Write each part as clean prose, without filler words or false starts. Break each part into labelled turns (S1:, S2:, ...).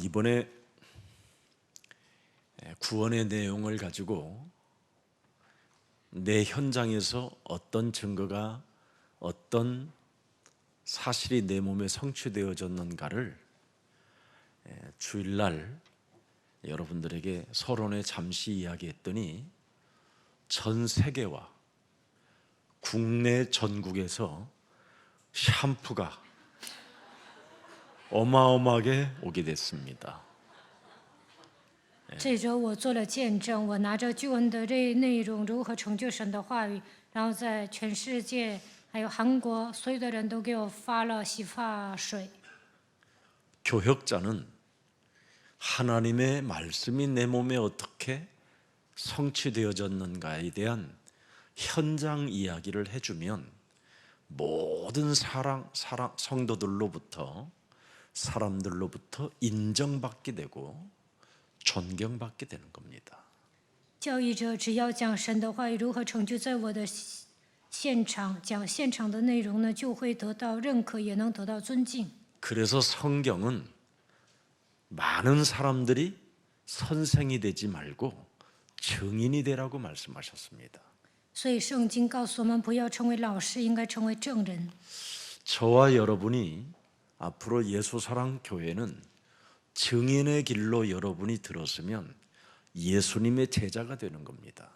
S1: 이번에 구원의 내용을 가지고 내 현장에서 어떤 증거가 어떤 사실이 내 몸에 성취되어졌는가를 주일날 여러분들에게 서론에 잠시 이야기했더니 전 세계와 국내 전국에서 샴푸가 어마어마하게 오게 됐습니다.
S2: 这周我做了见证，我拿着救恩的内容如何成就神的话语，然后在全世界还有韩国，所有的人都给我发了洗发水。
S1: 교역자는 하나님의 말씀이 내 몸에 어떻게 성취되어졌는가에 대한 현장 이야기를 해주면 모든 성도들로부터 사람들로부터 인정받게 되고 존경받게 되는 겁니다.
S2: 教义者只要讲神的话语如何成就在我的现场，讲现场的内容呢，就会得到认可，也能得到尊敬。
S1: 그래서 성경은 많은 사람들이 선생이 되지 말고 증인이 되라고 말씀하셨습니다.
S2: 所以圣经告诉我们，不要成为老师，应该成为证人。
S1: 저와 여러분이 앞으로 예수사랑교회는 증인의 길로 여러분이 들었으면 예수님의 제자가 되는 겁니다.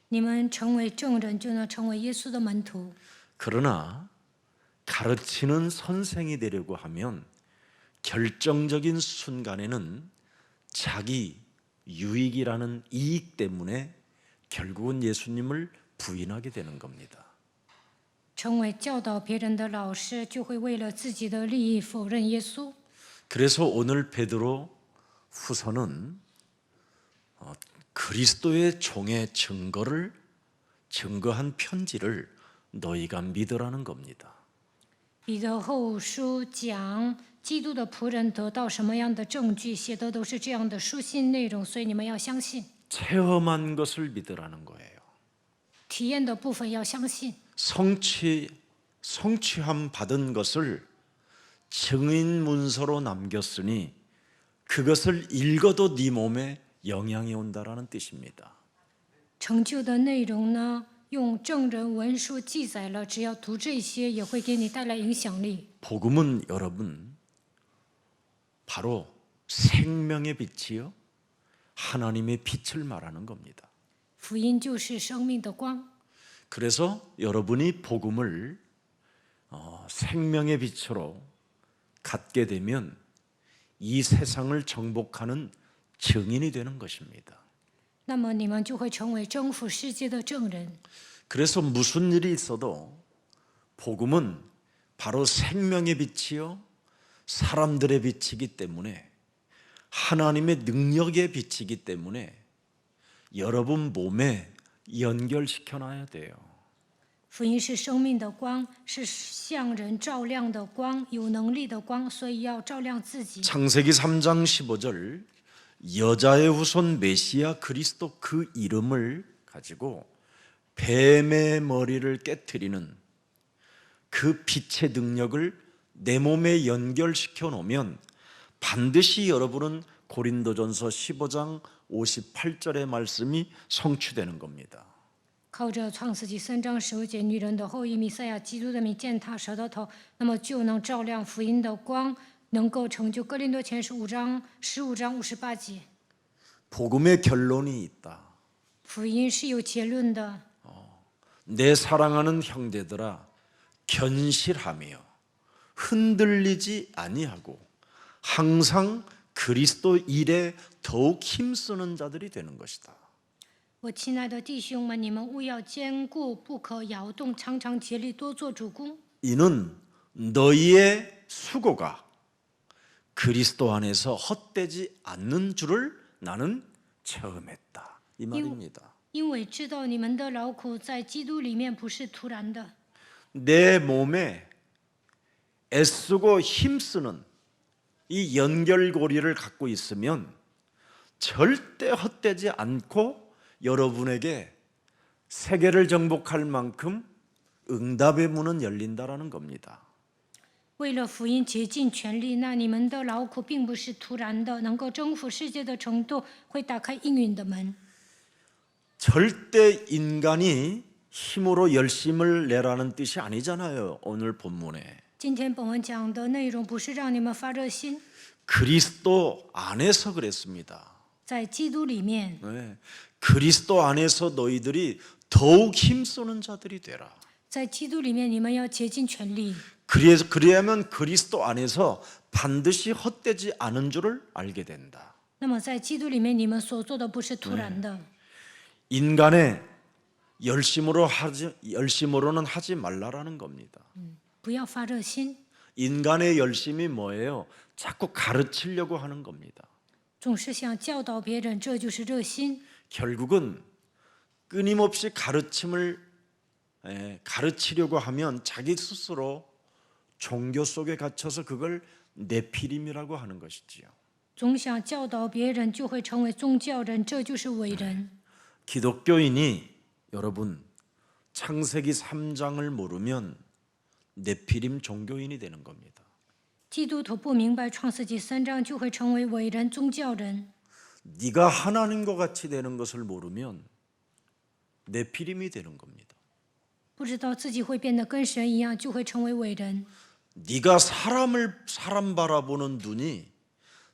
S2: 你们成为证人，就能成为耶稣的门徒。
S1: 그러나 가르치는 선생이 되려고 하면 결정적인 순간에는 자기 유익이라는 이익 때문에 결국은 예수님을 부인하게 되는 겁니다.
S2: 成为教导别人的老师，就会为了自己的利益否认耶稣。
S1: 그래서 오늘 베드로 후서는 그리스도의 종의 증거한 편지를 너희가 믿으라는 겁니다.
S2: 彼得后书讲基督的仆人得到什么样的证据，写的都是这样的书信内容，所以你们要相信。
S1: 체험한 것을 믿으라는 거예요.
S2: 体验的部分要相信，
S1: 성취함 받은 것을 증인 문서로 남겼으니 그것을 읽어도 네 몸에 영향이 온다라는 뜻입니다.
S2: 成就的内容呢，用证人文书记载了，只要读这些，也会给你带来影响力。
S1: 복음은 여러분 바로 생명의 빛이요 하나님의 빛을 말하는 겁니다.
S2: 福音就是生命的光，
S1: 그래서 여러분이 복음을 생명의 빛으로 갖게 되면 이 세상을 정복하는 증인이 되는 것입니다.
S2: 那么你们就会成为征服世界的证人。
S1: 그래서 무슨 일이 있어도 복음은 바로 생명의 빛이요 사람들의 빛이기 때문에 하나님의 능력의 빛이기 때문에 여러분 몸에 연결시켜 놔야 돼요.
S2: 福音是生命的光，是向人照亮的光，有能力的光，所以要照亮自己。
S1: 창세기 3장 15절 여자의 후손 메시아 그리스도 그 이름을 가지고 뱀의 머리를 깨트리는 그 빛의 능력을 내 몸에 연결시켜 놓으면 반드시 여러분은 고린도전서 15장 58절의 말씀이 성취되는 겁니다.
S2: 靠着创世纪3章15节，女人的后裔弥赛亚基督的名践踏蛇的头，那么就能照亮福音的光，能够成就哥林多前书15章58节。
S1: 복음의 결론이 있다.
S2: 福音是有结论的。
S1: 내 사랑하는 형제들아 견실하며 흔들리지 아니하고 항상 그리스도 일에 더욱 힘쓰는 자들이 되는 것이다.
S2: 我亲爱的弟兄们，你们务要坚固，不可摇动，常常竭力多做主工。
S1: 이는 너희의 수고가 그리스도 안에서 헛되지 않는 줄을 나는 체험했다. 이 말입니다.
S2: 因为知道你们的劳苦在基督里面不是突然的。
S1: 내 몸에 애쓰고 힘쓰는 이 연결고리를 갖고 있으면 절대 헛되지 않고 여러분에게 세계를 정복할 만큼 응답의 문은 열린다라는 겁니다.
S2: 为了福音竭尽全力，那你们的劳苦并不是突然的，能够征服世界的程度会打开应允的门。
S1: 절대 인간이 힘으로 열심을 내라는 뜻이 아니잖아요. 오늘 본문에.
S2: 今天本文讲的内容不是让你们发热心，
S1: 그리스도 안에서 그랬습니다.
S2: 在基督里面，
S1: 네. 그리스도 안에서 너희들이 더욱 힘쓰는 자들이 되라.
S2: 在基督里面你们要竭尽全力，
S1: 그래야만 그리스도 안에서 반드시 헛되지 않은 줄을 알게 된다.
S2: 那么在基督里面你们所做的不是突然的。
S1: 인간의 열심으로는 하지 말라라는 겁니다.
S2: 不要发热心，
S1: 인간의 열심이 뭐예요? 자꾸 가르치려고 하는 겁니다.
S2: 总是想教导别人，这就是热心。
S1: 결국은 끊임없이 가르치려고 하면 자기 스스로 종교 속에 갇혀서 그걸 네피림이라고 하는 것이지요.
S2: 总想教导别人，就会成为宗教人，这就是伟人。
S1: 기독교인이 여러분 창세기 3장을 모르면 네피림 종교인이 되는 겁니다.
S2: 基督徒不明白创世纪3章，就会成为伟人宗教人。
S1: 네가 하나님과 같이 되는 것을 모르면 네피림이 되는 겁니다.
S2: 不知道自己会变得跟神一样，就会成为伟人。
S1: 네가 사람 바라보는 눈이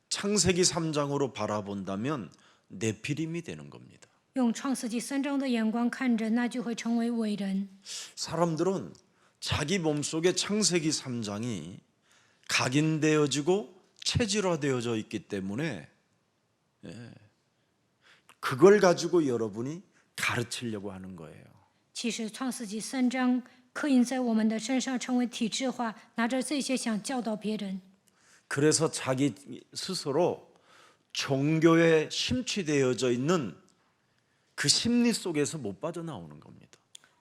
S1: 창세기 3장으로 바라본다면 네피림이 되는 겁니다.
S2: 用创世纪3章的眼光看人，那就会成为伟人。
S1: 사람들은 자기 몸속에 창세기 3장이 각인되어지고 체질화되어져 있기 때문에 그걸 가지고 여러분이 가르치려고 하는 거예요.
S2: 其实创世纪3章刻印在我们的身上，成为体制化，拿着这些想教导别人。
S1: 그래서 자기 스스로 종교에 심취되어져 있는 그 심리 속에서 못 빠져나오는 겁니다.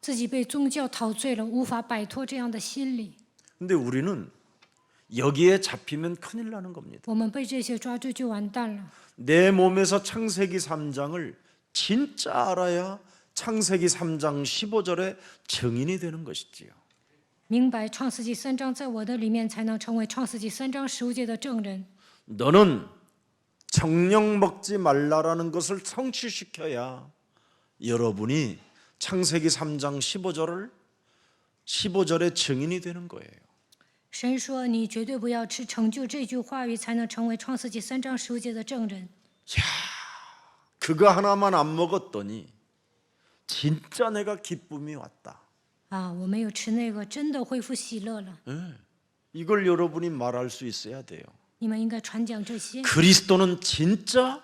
S2: 自己被宗教陶醉了，无法摆脱这样的心理。
S1: 근데 우리는 여기에 잡히면 큰일 나는 겁니다.
S2: 我们被这些抓住就完蛋了。
S1: 내 몸에서 창세기 3장을 진짜 알아야 창세기 3장 15절의 증인이 되는 것이지요.
S2: 明白创世纪3章在我的里面，才能成为创世纪3章15节的证人。
S1: 너는 정령 먹지 말라라는 것을 성취시켜야 여러분이 창세기 3장 15절의 증인이 되는 거예요.
S2: 神说：“你绝对不要吃，成就这句话语，才能成为创世纪3章15节的证人。”
S1: 그거 하나만 안 먹었더니 진짜 내가 기쁨이 왔다.
S2: 啊，我没有吃那个，真的恢复喜乐了。
S1: 이걸 여러분이 말할 수 있어야 돼요.
S2: 你们应该传讲这些。
S1: 그리스도는 진짜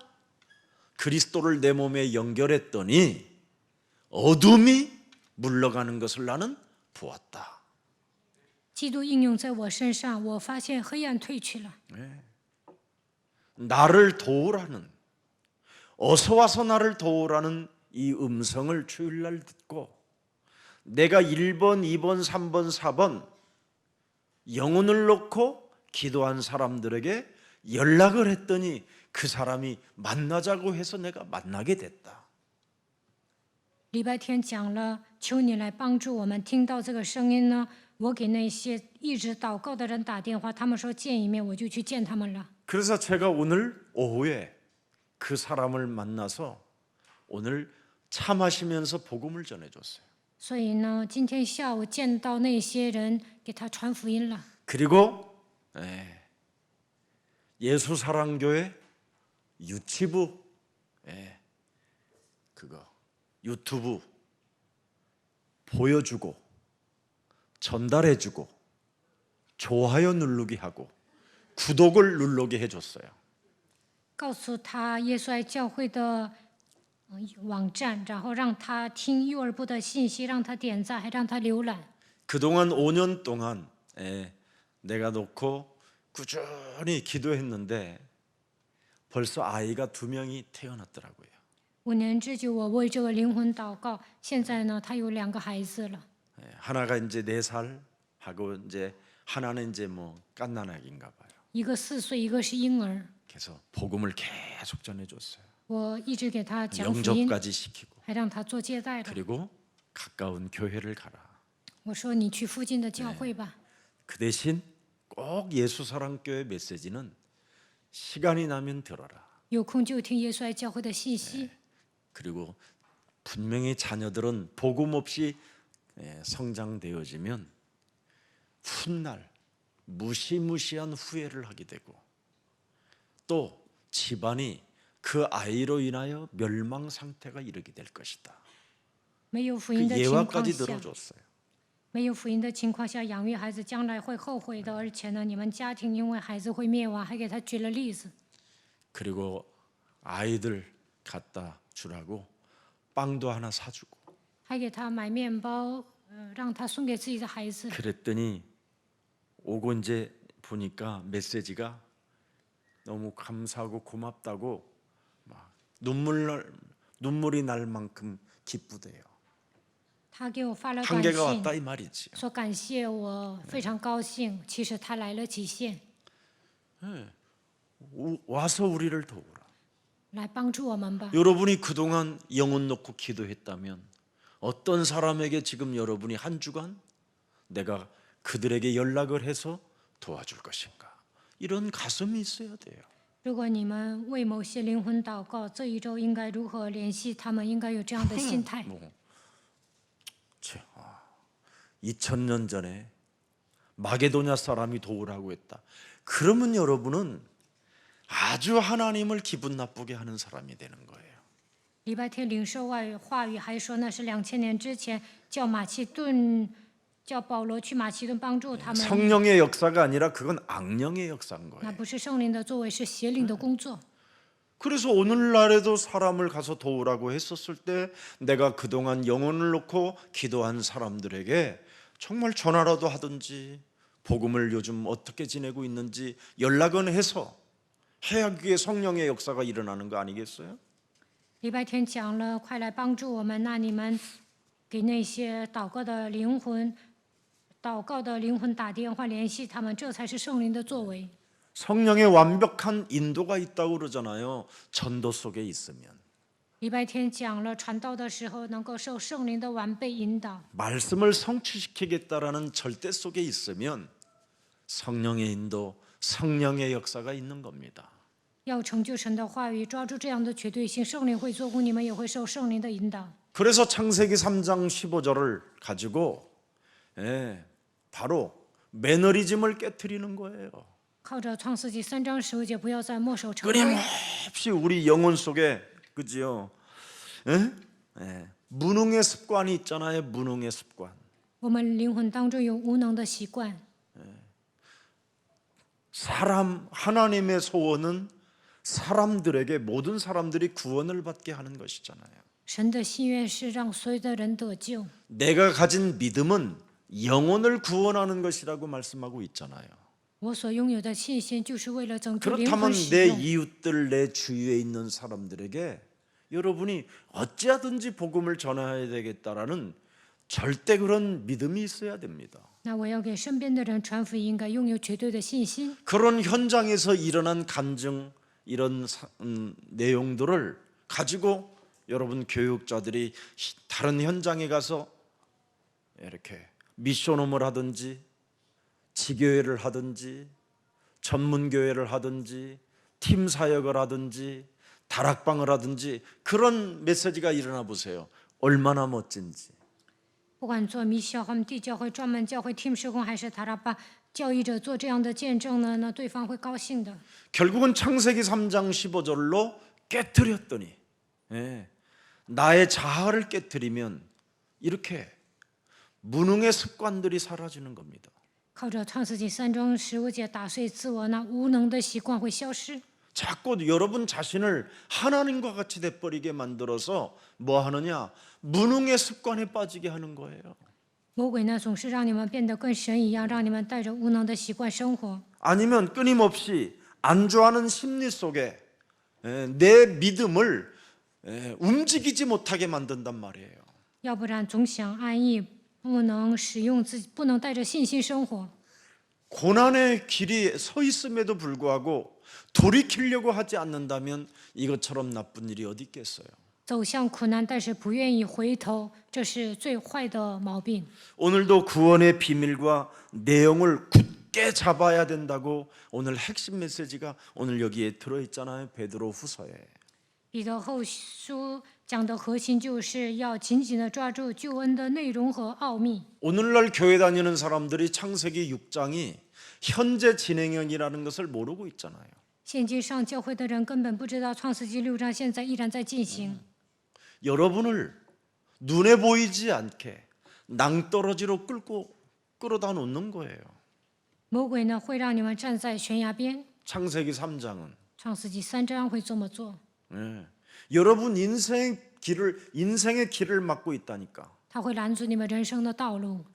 S1: 그리스도를 내 몸에 연결했더니 어둠이 물러가는 것을 나는 보았다.
S2: 基督应用在我身上，我发现黑暗退去了。
S1: 나를 도우라는 어서 와서 나를 도우라는 이 음성을 주일날 듣고 내가 1번, 2번, 3번, 4번 영혼을 놓고 기도한 사람들에게 연락을 했더니 그 사람이 만나자고 해서 내가 만나게 됐다.
S2: 礼拜天讲了，求你来帮助我们。听到这个声音呢，我给那些一直祷告的人打电话，他们说见一面，我就去见他们了。
S1: 그래서 제가 오늘 오후에 그 사람을 만나서 오늘 차 마시면서 복음을 전해줬어요.
S2: 所以呢，今天下午见到那些人，给他传福音了。
S1: 그리고 예수사랑교회 유치부 그거 유튜브 보여주고 전달해주고 좋아요 누르기 하고 구독을 누르게 해줬어요.
S2: 告诉他耶稣爱教会的网站，然后让他听幼儿部的信息，让他点赞，还让他浏览。
S1: 그동안 5년 동안 내가 놓고 꾸준히 기도했는데 벌써 아이가 2명이 태어났더라고요.
S2: 5年之久，我为这个灵魂祷告。现在呢，他有2个孩子了，
S1: 하나가 이제 4살 하고 이제 하나는 이제 뭐 갓난아기인가 봐요.
S2: 一个4岁，一个是婴儿。
S1: 그래서 복음을 계속 전해줬어요.
S2: 我一直给他讲福音，
S1: 영접까지 시키고
S2: 还让他做接待的。
S1: 그리고 가까운 교회를 가라.
S2: 我说你去附近的教会吧，
S1: 그 대신 꼭 꼭 예수사랑교회 메시지는 시간이 나면 들어라.
S2: 有空就听耶稣爱教会的信息。
S1: 그리고 분명히 자녀들은 복음 없이 성장되어지면 훗날 무시무시한 후회를 하게 되고 또 집안이 그 아이로 인하여 멸망 상태가 이르게 될 것이다.
S2: 没有福
S1: 그
S2: 音的情况
S1: 예화까지
S2: 下，
S1: 들어줬어요.
S2: 没有福音的情况下养育孩子，将来会后悔的。而且呢，你们家庭因为孩子会灭亡，还给他举了例子。
S1: 그리고 아이들 갖다 주라고 빵도 하나 사주고
S2: 还给他买面包，让他送给自己的孩子。
S1: 그랬더니 오고 이제 보니까 메시지가 너무 감사하고 고맙다고 막 눈물이 날 만큼 기쁘대요.
S2: 他给我发了短
S1: 한계가
S2: 信，
S1: 왔다 이 말이지요.
S2: 说感谢我，非常高兴。其实他来了极限，
S1: 와서 우리를 도우라.
S2: 来帮助我们吧。
S1: 여러분이 그동안 영혼 놓고 기도했다면 어떤 사람에게 지금 여러분이 한 주간 내가 그들에게 연락을 해서 도와줄 것인가? 이런 가슴이 있어야 돼요.
S2: 如果你们为某些灵魂祷告，这一周应该如何联系他们？应该有这样的心态。
S1: 2000년 전에 마게도냐 사람이 도우라고 했다. 그러면 여러분은 아주 하나님을 기분 나쁘게 하는 사람이 되는 거예요.
S2: 礼拜天领受话语还说那是2000年之前叫马其顿，叫保罗去马其顿帮助他们。
S1: 성령의 역사가 아니라 그건 악령의 역사인
S2: 那
S1: 거예요.
S2: 不是圣灵的作为，是邪灵的工作。
S1: 그래서 오늘날에도 사람을 가서 도우라고 했었을 때 내가 그동안 영혼을 놓고 기도한 사람들에게 정말 전화라도 하든지 복음을 요즘 어떻게 지내고 있는지 연락은 해서 해야 그게 성령의 역사가 일어나는 거 아니겠어요?
S2: 礼拜天讲了，快来帮助我们。那你们给那些祷告的灵魂打电话联系他们，这才是圣灵的作为。
S1: 성령의 완벽한 인도가 있다고 그러잖아요. 전도 속에 있으면.
S2: 礼拜天讲了，传道的时候能够受圣灵的完备引导。
S1: 말씀을 성취시키겠다라는 절대 속에 있으면 성령의 인도, 성령의 역사가 있는 겁니다.
S2: 要成就神的话语，抓住这样的绝对性，圣灵会做工，你们也会受圣灵的引导。
S1: 그래서 창세기 3장 15절을 가지고 바로 매너리즘을 깨트리는 거예요.
S2: 靠着创世纪3章15节，不要再墨守成规。
S1: 끊임없이 우리 영혼 속에 그지요? 무능의 습관이 있잖아요. 무능의 습관.
S2: 我们灵魂当中有无能的习惯。
S1: 하나님의 소원은 사람들에게 모든 사람들이 구원을 받게 하는 것이잖아요.
S2: 神的心愿是让所有的人得救。
S1: 내가 가진 믿음은 영혼을 구원하는 것이라고 말씀하고 있잖아요.
S2: 我所拥有的信心，就是为了拯救灵
S1: 그렇다면
S2: 魂使
S1: 내
S2: 用。
S1: 이웃들 내 주위에 있는 사람들에게 여러분이 어찌하든지 복음을 전해야 되겠다라는 절대 그런 믿음이 있어야 됩니다.
S2: 那我要给身边的人传福音，应该拥有绝对的信心。
S1: 그런 현장에서 일어난 간증 이런 내용들을 가지고 여러분 교육자들이 다른 현장에 가서 이렇게 미션홈을 하든지 지교회를 하든지 전문교회를 하든지 팀 사역을 하든지 다락방을 하든지 그런 메시지가 일어나 보세요. 얼마나 멋진지.
S2: 不管做迷校和地教会、专门教会、team施工，还是塔拉巴教义者做这样的见证呢，那对方会高兴的。
S1: 결국은 창세기 3장 15절로 깨트렸더니 나의 자아를 깨트리면 이렇게 무능의 습관들이 사라지는 겁니다.
S2: 靠着创世纪3章15节打碎自我，那无能的习惯会消失。
S1: 자꾸 여러분 자신을 하나님과 같이 돼버리게 만들어서 뭐 하느냐? 무능의 습관에 빠지게 하는 거예요.
S2: 魔鬼呢，总是让你们变得跟神一样，让你们带着无能的习惯生活。
S1: 아니면 끊임없이 안주하는 심리 속에 내 믿음을 움직이지 못하게 만든단 말이에요.
S2: 要不然总想安逸，不能使用自己，不能带着信心生活。
S1: 고난의 길이 서 있음에도 불구하고 돌이키려고 하지 않는다면 이것처럼 나쁜 일이 어디 있겠어요.
S2: 走向苦难，但是不愿意回头，这是最坏的毛病。
S1: 오늘도 구원의 비밀과 내용을 굳게 굳게 잡아야 된다고 오늘 핵심 메시지가 오늘 여기에 들어있잖아요. 베드로후서에.
S2: 彼得后书讲的核心就是要紧紧的抓住救恩的内容和奥秘。
S1: 오늘날 교회 다니는 사람들이 창세기 6장이 현재 진행형이라는 것을 모르고 있잖아요.
S2: 现今上教会的人根本不知道创世纪6章现在依然在进行。
S1: 여러분을 눈에 보이지 않게 낭떠러지로 끌어다 놓는 거예요.
S2: 魔鬼呢会让你们站在悬崖边，
S1: 창세기 3장은
S2: 创世纪3章会这么做，
S1: 여러분 인생의 길을 막고 있다니까.
S2: 他会拦阻你们人生的道路，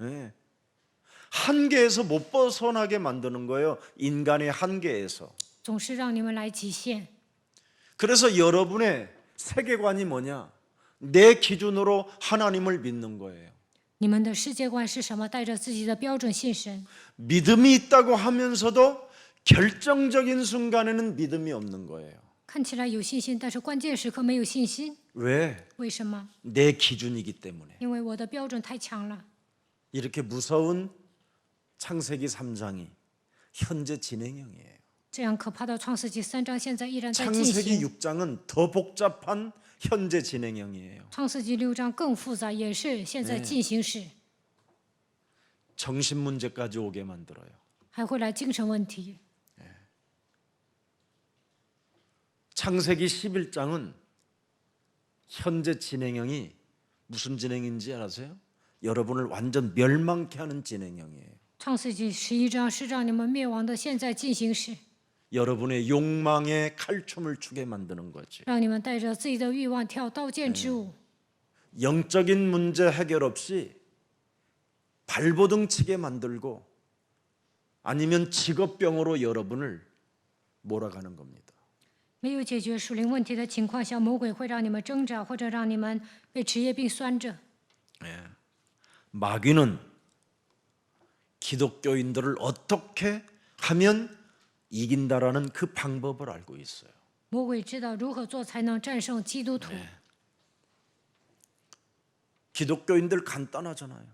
S1: 한계에서 못 벗어나게 만드는 거예요. 인간의 한계에서.
S2: 总是让你们来极限。
S1: 그래서 여러분의 세계관이 뭐냐? 내 기준으로 하나님을 믿는 거예요.
S2: 你们的世界观是什么？带着自己的标准信神。
S1: 믿음이 있다고 하면서도 결정적인 순간에는 믿음이 없는 거예요.
S2: 看起来有信心，但是关键时刻没有信心，
S1: 왜?
S2: 为什么？
S1: 내 기준이기 때문에.
S2: 因为我的标准太强了。
S1: 이렇게 무서운 창세기 3장이 현재 진행형이에요.
S2: 这样可怕的创世纪3章现在依然在进
S1: 창세기
S2: 行。
S1: 6장은 더 복잡한 현재 진행형이에요.
S2: 创世纪6章更复杂，也是现在进行时，
S1: 정신 문제까지 오게 만들어요.
S2: 还会来精神问题。
S1: 창세기 11장은 현재 진행형이 무슨 진행인지 아세요? 여러분을 완전 멸망케 하는 진행형이에요.
S2: 创世纪11章是让你们灭亡的现在进行时，
S1: 여러분의 욕망의 칼춤을 추게 만드는 거지.
S2: 让你们带着自己的欲望跳刀剑之舞，
S1: 영적인 문제 해결 없이 발버둥 치게 만들고 아니면 직업병으로 여러분을 몰아가는 겁니다.
S2: 没有解决属灵问题的情况下，魔鬼会让你们挣扎，或者让你们被职业病拴着。
S1: 마귀는 기독교인들을 어떻게 하면 이긴다라는 그 방법을 알고 있어요.
S2: 魔鬼知道如何做才能战胜基督徒。
S1: 기독교인들 간단하잖아요.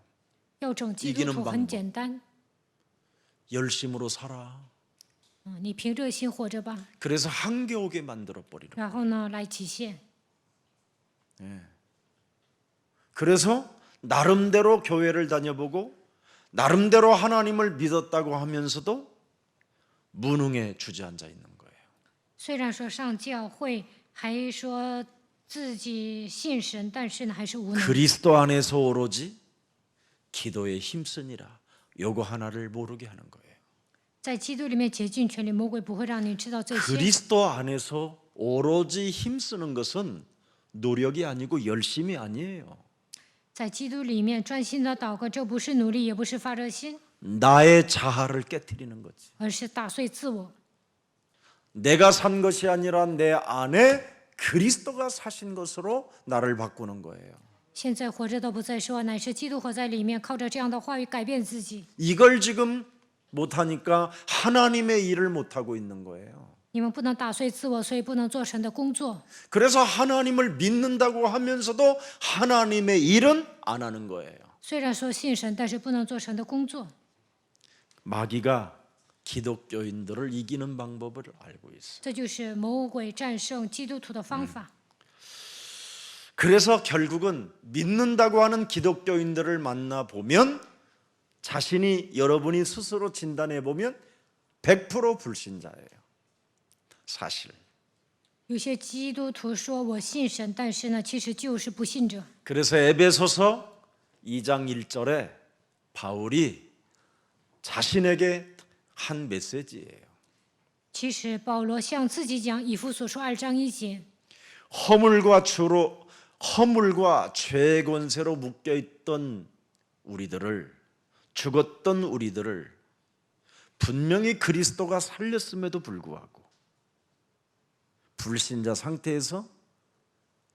S2: 要整基督徒很简单，
S1: 열심으로 살아.
S2: 你凭热心活着吧，
S1: 그래서 한겨우게 만들어 버리는.
S2: 然后呢来极限。
S1: 그래서 나름대로 교회를 다녀보고 나름대로 하나님을 믿었다고 하면서도 무능에 주저앉아 있는 거예요.
S2: 虽然说上教会，还说自己信神，但是呢还是无能。
S1: 그리스도 안에서 오로지 기도에 힘쓰니라. 요거 하나를 모르게 하는 거예요.
S2: 在基督里面竭尽全力，魔鬼不会让你知道这些。
S1: 그리스도 안에서 오로지 힘쓰는 것은 노력이 아니고 열심이 아니에요.
S2: 在基督里面专心的祷告，这不是努力，也不是发热心，
S1: 나의 자아를 깨트리는 거지.
S2: 而是打碎自我。
S1: 내가 산 것이 아니라 내 안에 그리스도가 사신 것으로 나를 바꾸는 거예요.
S2: 现在活着的不再是我，乃是基督活在里面，靠着这样的话语改变自己。
S1: 이걸 지금 못하니까 하나님의 일을 못하고 있는 거예요.
S2: 你们不能打碎自我，所以不能做神的工作。
S1: 그래서 하나님을 믿는다고 하면서도 하나님의 일은 안 하는 거예요.
S2: 虽然说信神，但是不能做神的工作。
S1: 마귀가 기독교인들을 이기는 방법을 알고 있어요.
S2: 这就是魔鬼战胜基督徒的方法。
S1: 그래서 결국은 믿는다고 하는 기독교인들을 만나 보면 자신이 여러분이 스스로 진단해 보면 100% 불신자예요. 사실.
S2: 有些基督徒说我信神，但是呢，其实就是不信者。
S1: 그래서 에베소서 2장 1절에 바울이 자신에게 한 메시지예요.
S2: 其实保罗向自己讲，以弗所书2章1节，
S1: 허물과 죄의 권세로 묶여 있던 우리들을 죽었던 우리들을 분명히 그리스도가 살렸음에도 불구하고 불신자 상태에서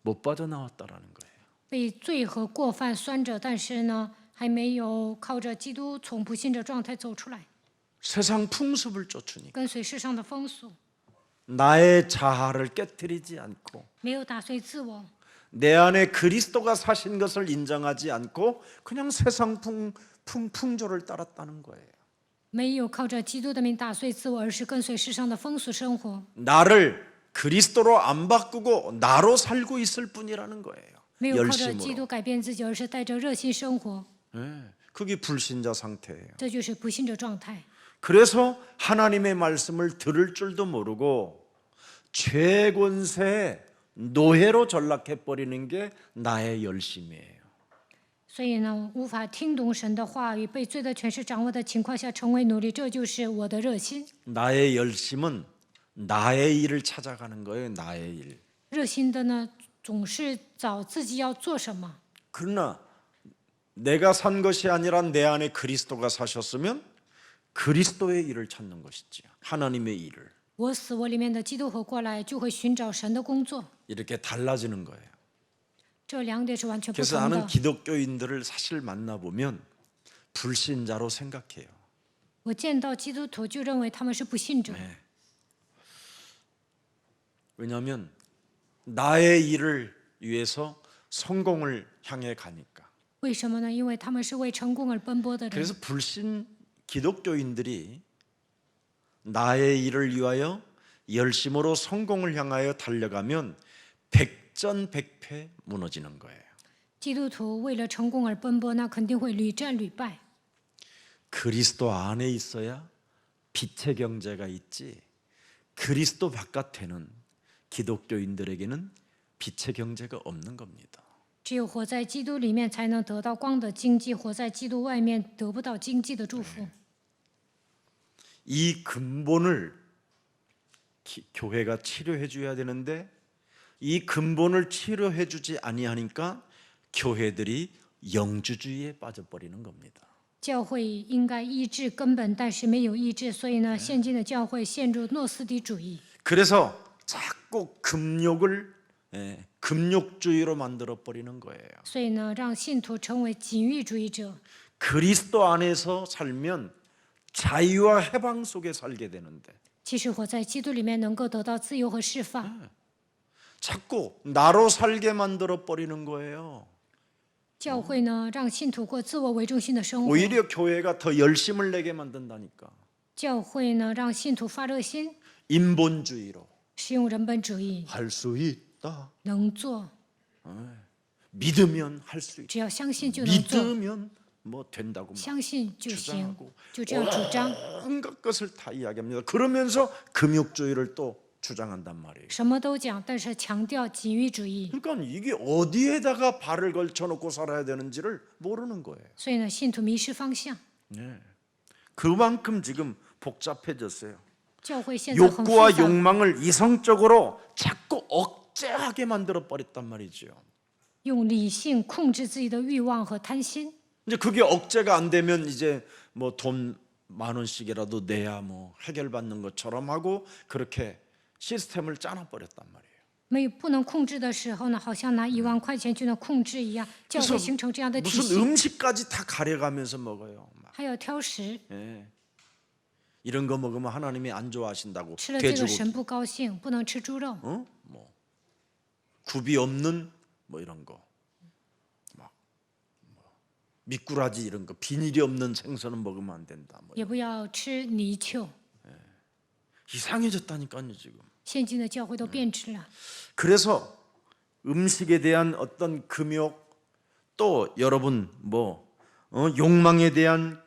S1: 못 빠져나왔다라는 거예요.
S2: 被罪和过犯拴着，但是呢，还没有靠着基督从不信者状态走出来，
S1: 세상 풍습을 쫓으니
S2: 跟随世上的风俗，
S1: 나의 자아를 깨뜨리지 않고
S2: 没有打碎自我，
S1: 내 안에 그리스도가 사신 것을 인정하지 않고 그냥 세상 풍조를 따랐다는 거예요.
S2: 没有靠着基督的名打碎自我，而是跟随世上的风俗生活，
S1: 나를 그리스도로 안 바꾸고 나로 살고 있을 뿐이라는 거예요.
S2: 没有靠着基
S1: 열심으로.
S2: 督改变自己，而是带着热心生活，
S1: 그게 불신자 상태예요.
S2: 这就是不信者状态。
S1: 그래서 하나님의 말씀을 들을 줄도 모르고 죄 권세의 노예로 전락해 버리는 게 나의 열심이에요.
S2: 所以呢，无法听懂神的话语，被罪的权势掌握的情况下成为奴隶，这就是我的热心。
S1: 나의 열심은 나의 일을 찾아가는 거예요. 나의 일.
S2: 热心的呢，总是找自己要做什么。
S1: 그러나 내가 산 것이 아니라 내 안에 그리스도가 사셨으면 그리스도의 일을 찾는 것이지요. 하나님의 일을.
S2: 我死，我里面的基督活过来，就会寻找神的工作。
S1: 이렇게 달라지는 거예요.
S2: 这两点是完全不
S1: 그래서
S2: 同
S1: 나는
S2: 的。
S1: 기독교인들을 사실 만나보면 불신자로 생각해요.
S2: 我见到基督徒就认为他们是不信者，
S1: 왜냐하면 나의 일을 위해서 성공을 향해 가니까.
S2: 为什么呢？因为他们是为成功而奔波的人。
S1: 그래서 불신 기독교인들이 나의 일을 위하여 열심으로 성공을 향하여 달려가면 백전백패 무너지는 거예요.
S2: 基督徒为了成功而奔波，那肯定会屡战屡败。
S1: 그리스도 안에 있어야 빛의 경제가 있지. 그리스도 바깥에는 기독교인들에게는 빛의 경제가 없는 겁니다.
S2: 只有活在基督里面，才能得到光的经济；活在基督外面，得不到经济的祝福。
S1: 이 근본을 교회가 치료해 줘야 되는데 이 근본을 치료해 주지 아니하니까 교회들이 영주주의에 빠져버리는 겁니다.
S2: 教会应该医治根本，但是没有医治，所以呢，现今的教会陷入诺斯底主义。
S1: 그래서 자꾸 금욕주의로 만들어 버리는 거예요.
S2: 所以呢，让信徒成为禁欲主义者。
S1: 그리스도 안에서 살면 자유와 해방 속에 살게 되는데
S2: 其实活在基督里面，能够得到自由和释放。
S1: 자꾸 나로 살게 만들어 버리는 거예요.
S2: 教会呢，让信徒过自我为中心的生活。
S1: 오히려 교회가 더 열심을 내게 만든다니까.
S2: 教会呢，让信徒发热心，
S1: 인본주의로
S2: 使用人本主义，
S1: 할 수 있다.
S2: 能做，
S1: 믿으면 할 수 있다.
S2: 只要相信就能做，
S1: 믿으면 뭐 된다고 막
S2: 相信就行
S1: 주장하고 ，
S2: 就这样主张，
S1: 온갖 것을 다 이야기합니다. 그러면서 금욕주의를 또 주장한단 말이에요.
S2: 什么都讲，但是强调禁欲主义。
S1: 그러니까 이게 어디에다가 발을 걸쳐놓고 살아야 되는지를 모르는 거예요.
S2: 所以呢，信徒迷失方向，
S1: 그만큼 지금 복잡해졌어요.
S2: 教会现在很复
S1: 욕구와
S2: 杂，
S1: 욕망을 이성적으로 자꾸 억제하게 만들어 버렸단 말이죠.
S2: 用理性控制自己的欲望和贪心。
S1: 이제 그게 억제가 안 되면 이제 뭐 돈 10,000원씩이라도 내야 뭐 해결받는 것처럼 하고 그렇게 시스템을 짜놔 버렸단 말이에요.
S2: 没有不能控制的时候呢，好像拿1万块钱就能控制一样，教会形成这样的体
S1: 무슨
S2: 系，
S1: 음식까지 다 가려가면서 먹어요. 막.
S2: 还要挑食，
S1: 예. 이런 거 먹으면 하나님이 안 좋아하신다고
S2: 吃了这个
S1: 돼지고기
S2: 神不高兴，不能吃猪肉，
S1: 뭐 굽이 없는 뭐 이런 거 막 미꾸라지 이런 거 비닐이 없는 생선은 먹으면 안 된다. 뭐
S2: 也不要吃泥鳅。
S1: 이상해졌다니까요 지금.
S2: 现今的教会都变质了，
S1: 그래서 음식에 대한 어떤 금욕 또 여러분 뭐 욕망에 대한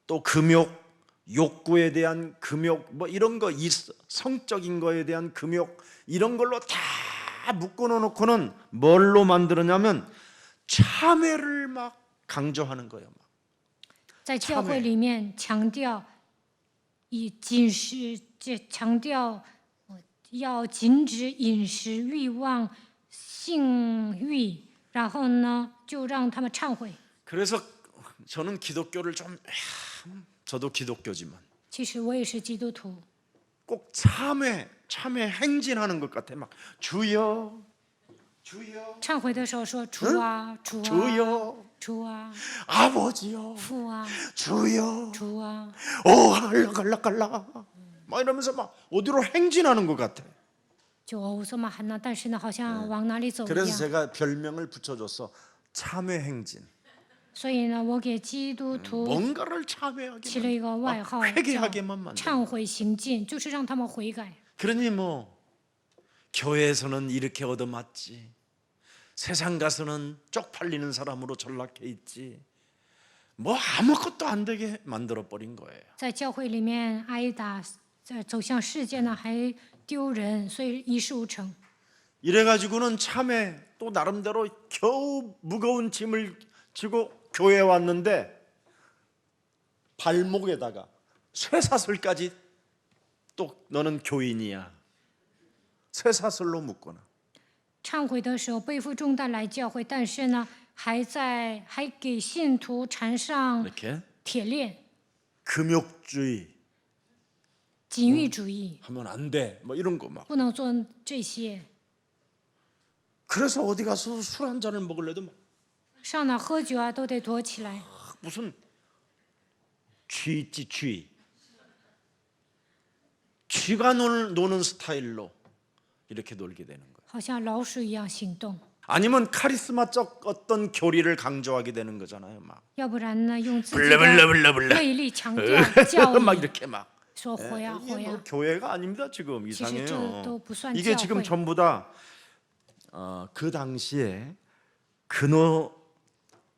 S1: 또 금욕 욕구에 대한 금욕 뭐 이런 거 성적인 거에 대한 금욕 이런 걸로 다 묶어놓고는 뭘로 만들었냐면 참회를 막 강조하는 거예요. 막.
S2: 在教会里面强调以禁食，强调要禁止饮食欲望、性欲，然后呢，就让他们忏悔。
S1: 그래서 저는 기독교를 좀 저도 기독교지만
S2: 其实我也是基督徒，
S1: 꼭 참회 행진하는 것 같아. 막 주여 주여
S2: 忏悔的时候说主啊，主啊，
S1: 주여
S2: 主啊，
S1: 아버지요
S2: 父啊，
S1: 주여
S2: 主啊，
S1: 오 갈라갈라갈라 막 이러면서 막 어디로 행진하는 것 같아.
S2: 就我说嘛喊呐，但是呢，好像往哪里走一
S1: 그래서
S2: 样，
S1: 제가 별명을 붙여줬어. 참회 행진.
S2: 所以呢，我给基督徒
S1: 뭔가를
S2: 起
S1: 참회하게
S2: 了一个外
S1: 만
S2: 号，
S1: 회개하게만
S2: 叫
S1: 만들어.
S2: 忏悔行进，就是让他们悔改。
S1: 그러니 뭐 교회에서는 이렇게 얻어맞지, 세상 가서는 쪽팔리는 사람으로 전락해 있지, 뭐 아무것도 안 되게 만들어 버린 거예요.
S2: 在教会里面挨打，走向世界呢还丢人，所以一事无成。
S1: 이래가지고는 참회 또 나름대로 겨우 무거운 짐을 지고 교회에 왔는데 발목에다가 쇠사슬까지 또 너는 교인이야, 쇠사슬로 묶거나.
S2: 忏悔的时候背负重担来教会，但是呢，还给信徒缠上
S1: 이렇게
S2: 铁链，
S1: 금욕주의
S2: 禁欲主义，
S1: 하면 안 돼, 뭐 이런 거 막.
S2: 不能做这些。
S1: 그래서 어디 가서 술 한 잔을 먹을래도 막
S2: 上哪喝酒啊，都得躲起来。
S1: 무슨 쥐 있지, 쥐가 노는 스타일로 이렇게 놀게 되는 거예요.
S2: 好像老鼠一样行动，
S1: 아니면 카리스마적 어떤 교리를 강조하게 되는 거잖아요. 막
S2: 要不然呢，用自己
S1: 블레블레블레블레
S2: 的魅力强调教
S1: 막
S2: 义，
S1: 이렇게 막.
S2: 说活呀
S1: 이게
S2: 活
S1: 뭐
S2: 呀。
S1: 교회가 아닙니다. 지금
S2: 其实
S1: 이상해요.
S2: 这都不算
S1: 이게
S2: 教
S1: 지금
S2: 会。
S1: 전부 다 그 당시에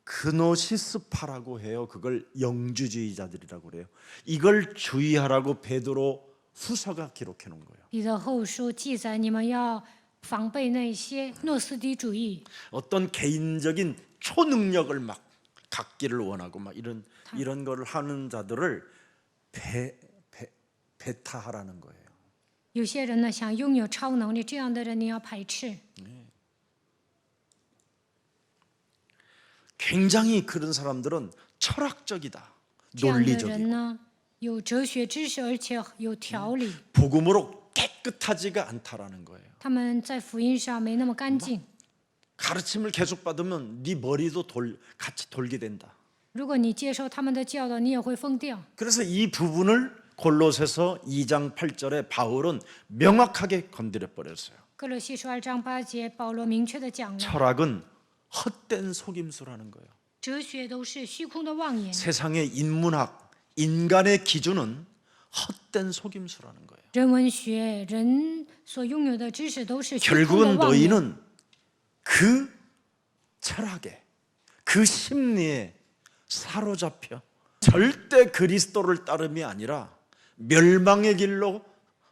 S1: 그노시스파라고 해요. 그걸 영주주의자들이라고 그래요. 이걸 주의하라고 베드로 후서가 기록해 놓은 거예요.
S2: 彼得后书记载，你们要防备那些诺斯底主义，
S1: 어떤 개인적인 초능력을 막 갖기를 원하고 막 이런 거를 하는 자들을 배타하라는 거예요.
S2: 有些人呢想拥有超能力，这样的人你要排斥。
S1: 굉장히 그런 사람들은 철학적이다,
S2: 这样的
S1: 논리적이고
S2: 人呢有哲学知识，而且有条理。
S1: 복음으로 깨끗하지가 않다라는 거예요.
S2: 他们在福音上没那么干净。
S1: 가르침을 계속 받으면 네 머리도 같이 돌게 된다.
S2: 如果你接受他们的教导，你也会疯掉。
S1: 그래서 이 부분을 골로새서 2장 8절에 바울은 명확하게 건드려 버렸어요.
S2: 哥罗西书2章8节，保罗明确的讲了，
S1: 철학은 헛된 속임수라는 거예요.
S2: 哲学都是虚空的妄言，
S1: 세상의 인문학, 인간의 기준은 헛된 속임수라는 거예요.
S2: 人文学人所拥有的知识都是虚空的
S1: 결국은
S2: 妄言。
S1: 너희는 그 철학에, 그 심리에 사로잡혀 절대 그리스도를 따름이 아니라 멸망의 길로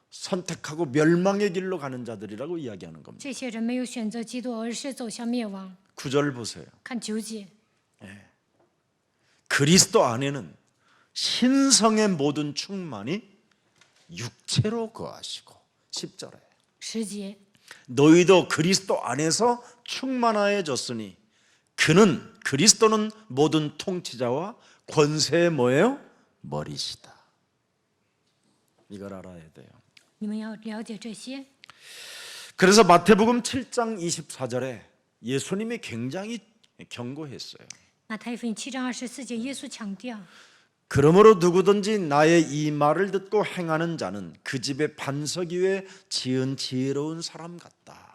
S1: 선택하고 멸망의 길로 가는 자들이라고 이야기하는 겁니다.
S2: 这些人没有选择基督，而是走向灭亡。
S1: 9절 보세요.
S2: 看9节，
S1: 그리스도 안에는 신성의 모든 충만이 육체로 거하시고 10절에
S2: 10节，
S1: 너희도 그리스도 안에서 충만하여졌으니 그리스도는 모든 통치자와 권세의 뭐예요? 머리시다. 이걸 알아야 돼요.
S2: 你们要了解这些。
S1: 그래서 마태복음 7장 24절에 예수님이 굉장히 경고했어요.
S2: 马太福音7章24节，耶稣强调，
S1: 그러므로 누구든지 나의 이 말을 듣고 행하는 자는 그 집의 반석 위에 지은 지혜로운 사람 같다.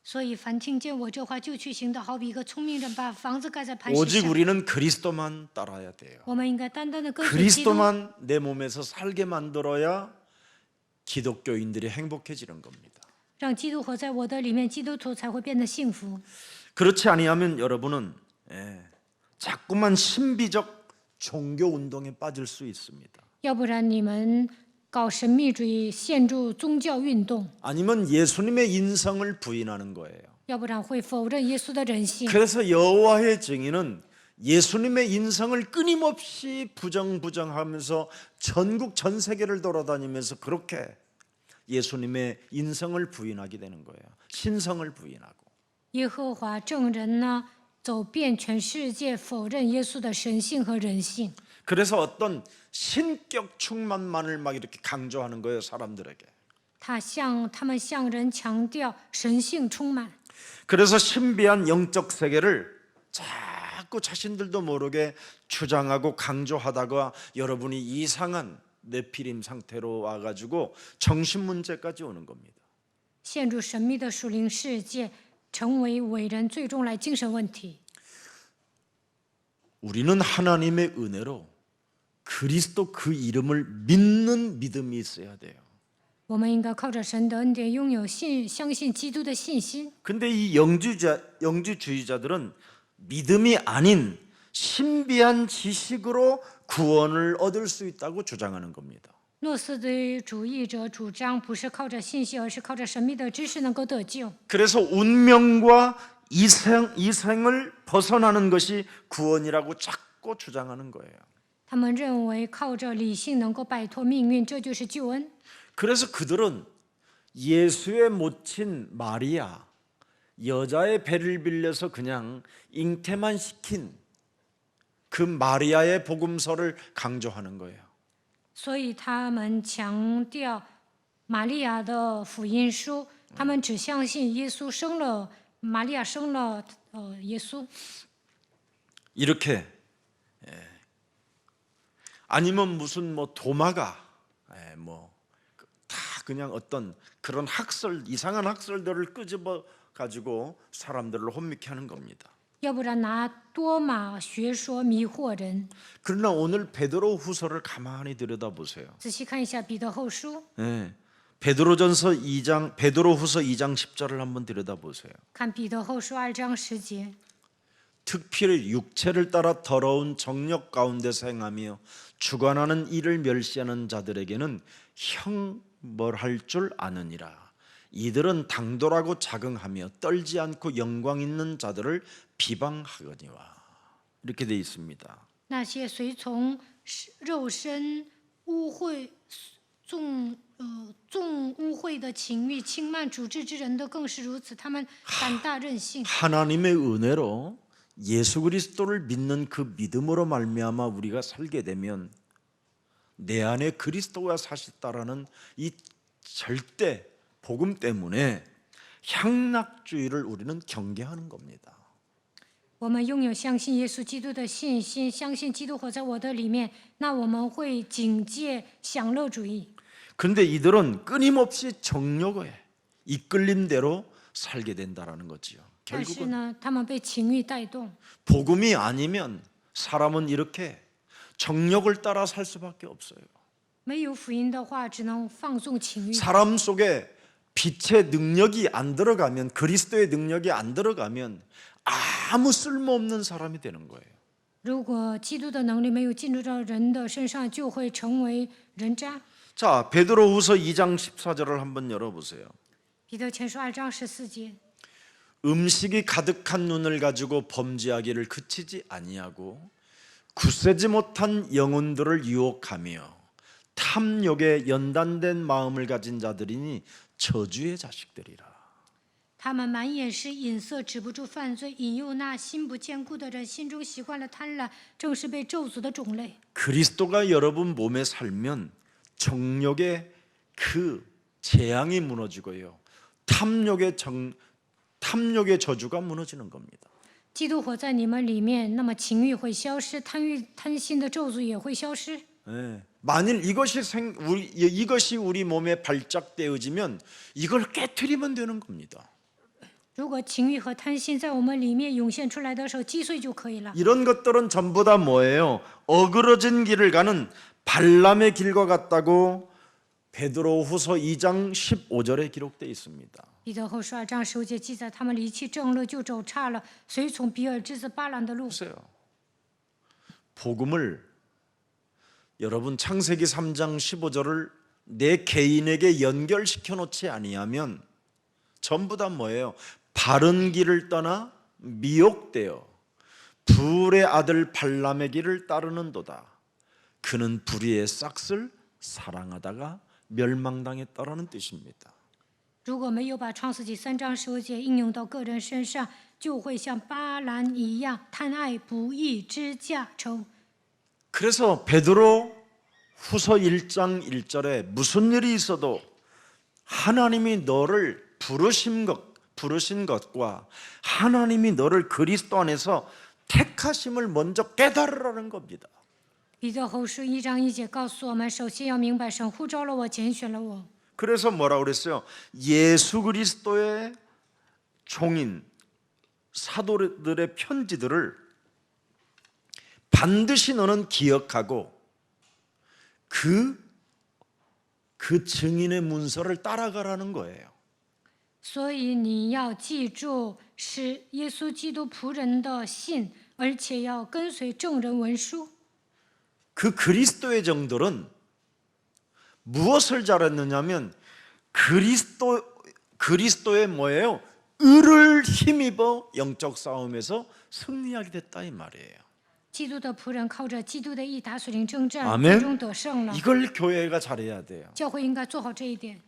S2: 所以凡听见我这话就去行的，好比一个聪明人把房子盖在磐石
S1: 오직
S2: 上。
S1: 우리는 그리스도만 따라야 돼요.
S2: 我们应该单单的跟随基督，
S1: 그리스도만 내 몸에서 살게 만들어야 기독교인들이 행복해지는 겁니다.
S2: 让基督活在我的里面，基督徒才会变得幸福。
S1: 그렇지 아니하면 여러분은 자꾸만 신비적 종교 운동에 빠질 수 있습니다.
S2: 要不然你们搞神秘主义，陷入宗教运动；
S1: 아니면 예수님의 인성을 부인하는 거예요.
S2: 要不然会否认耶稣的人性。
S1: 그래서 여호와의 증인은 예수님의 인성을 끊임없이 부정하면서 전국 전 세계를 돌아다니면서 그렇게 예수님의 인성을 부인하게 되는 거예요. 신성을 부인하고.
S2: 耶和华证人呢，走遍全世界，否认耶稣的神性和人性。
S1: 그래서 어떤 신격 충만만을 막 이렇게 강조하는 거예요, 사람들에게.
S2: 他们向人强调神性充满，
S1: 그래서 신비한 영적 세계를 자꾸 자신들도 모르게 주장하고 강조하다가 여러분이 이상한 네피림 상태로 와가지고 정신 문제까지 오는 겁니다.
S2: 陷入神秘的属灵世界，成为伟人，最终来精神问题。
S1: 우리는 하나님의 은혜로 그리스도 그 이름을 믿는 믿음이 있어야 돼요.
S2: 我们应该靠着神的恩典，拥有相信基督的信心。
S1: 근데 이 영주주의자들은 믿음이 아닌 신비한 지식으로 구원을 얻을 수 있다고 주장하는 겁니다.
S2: 诺斯底主义者主张不是靠着信息，而是靠着神秘的知识能够得救。
S1: 그래서 운명과 이생을 벗어나는 것이 구원이라고 자꾸 주장하는 거예요.
S2: 他们认为靠着理性能够摆脱命运，这就是救恩。
S1: 그래서 그들은 예수의 모친 마리아, 여자의 배를 빌려서 그냥 잉태만 시킨 그 마리아의 복음서를 강조하는 거예요.
S2: 所以他们强调玛利亚的福音书，他们只相信耶稣生了，玛利亚生了耶稣。
S1: 이렇게 아니면 무슨 뭐 도마가 다 그냥 어떤 그런 이상한 학설들을 끄집어 가지고 사람들을 혼미케 하는 겁니다.
S2: 要不然拿多马学说迷惑人。
S1: 그러나 오늘 베드로 후서를 가만히 들여다보세요.
S2: 仔细看一下彼得后书，
S1: 베드로 후서 2장 10절을 한번 들여다보세요.
S2: 看彼得后書2章10节。
S1: 특별히 육체를 따라 더러운 정욕 가운데서 행하며 주관하는 이를 멸시하는 자들에게는 형벌할 줄 아느니라. 이들은 당돌하고 자긍하며 떨지 않고 영광 있는 자들을 비방하거니와. 이렇게 되어 있습니다.
S2: 那些随从肉身污秽、纵污秽的情欲、轻慢主治之人的更是如此。他们胆大任性。
S1: 하나님의 은혜로 예수 그리스도를 믿는 그 믿음으로 말미암아 우리가 살게 되면 내 안에 그리스도가 사셨다라는 이 절대 복음 때문에 향락주의를 우리는 경계하는 겁니다.
S2: 我们拥有相信耶稣基督的信心，相信基督活在我的里面，那我们会警戒享乐主义。
S1: 그런데 이들은 끊임없이 정욕에 이끌림대로 살게 된다라는 거지요.
S2: 但是
S1: 결국은
S2: 呢，他们被情欲带动。
S1: 복음이 아니면 사람은 이렇게 정욕을 따라 살 수밖에 없어요.
S2: 没有福音的话，只能放纵情欲。
S1: 사람 속에 빛의 능력이 안 들어가면, 그리스도의 능력이 안 들어가면 아무 쓸모없는 사람이 되는 거예요.
S2: 如果基督的能力没有进入到人的身上，就会成为人渣。
S1: 자, 베드로후서 2장 14절을 한번 열어보세요.
S2: 彼得前书2章14节。
S1: 음식이 가득한 눈을 가지고 범죄하기를 그치지 아니하고 굳세지 못한 영혼들을 유혹하며 탐욕에 연단된 마음을 가진 자들이니 저주의 자식들이라.
S2: 他们满眼是隐色，止不住犯罪，引诱那心不坚固的人，心中习惯了贪婪，正是被咒诅的种类。
S1: 그리스도가 여러분 몸에 살면 정욕의 그 재앙이 무너지고요. 탐욕의 저주가 무너지는 겁니다.
S2: 基督活在你们里面，那么情欲会消失，贪心的咒诅也会消失。
S1: 만일 이것이 우리 몸에 발작되어지면 이걸 깨트리면 되는 겁니다.
S2: 如果情欲和贪心在我们里面涌现出来的时候，击碎就可以了。
S1: 이런 것들은 전부 다 뭐예요? 어그러진 길을 가는 발람의 길과 같다고 베드로후서 2장 15절에 기록되어 있습니다.
S2: 彼得后书2章15节记载，他们离弃正路，就走岔了，随从比尔之子巴兰的路。
S1: 보세요. 복음을 여러분 창세기 3장 15절을 내 개인에게 연결시켜 놓지 아니하면 전부 다 뭐예요? 바른 길을 떠나 미혹되어 불의 아들 발람의 길을 따르는도다. 그는 불의의 싹을 사랑하다가 멸망당했다라는 뜻입니다.
S2: 如果没有把创世纪3章15节应用到个人身上，就会像巴兰一样贪爱不义之价仇。
S1: 그래서 베드로 후서 1장 1절에 무슨 일이 있어도 하나님이 너를 부르신 것과 하나님이 너를 그리스도 안에서 택하심을 먼저 깨달으라는 겁니다.
S2: 彼得后书1章1节告诉我们，首先要明白神呼召了我，拣选了我。
S1: 그래서 뭐라고 그랬어요? 예수 그리스도의 종인 사도들의 편지들을 반드시 너는 기억하고 그 증인의 문서를 따라가라는 거예요.
S2: 所以你要记住是耶稣基督仆人的信，而且要跟随证人文书。
S1: 그 그리스도의 정들은 무엇을 잘했느냐면 그리스도의 뭐예요? 의를 힘입어 영적 싸움에서 승리하게 됐다 이 말이에요.
S2: 基督的仆人靠着基督的义打属灵征战，
S1: 아멘.
S2: 最终得胜了。
S1: 이걸 교회가 잘해야 돼요.
S2: 教会应该做好这一点，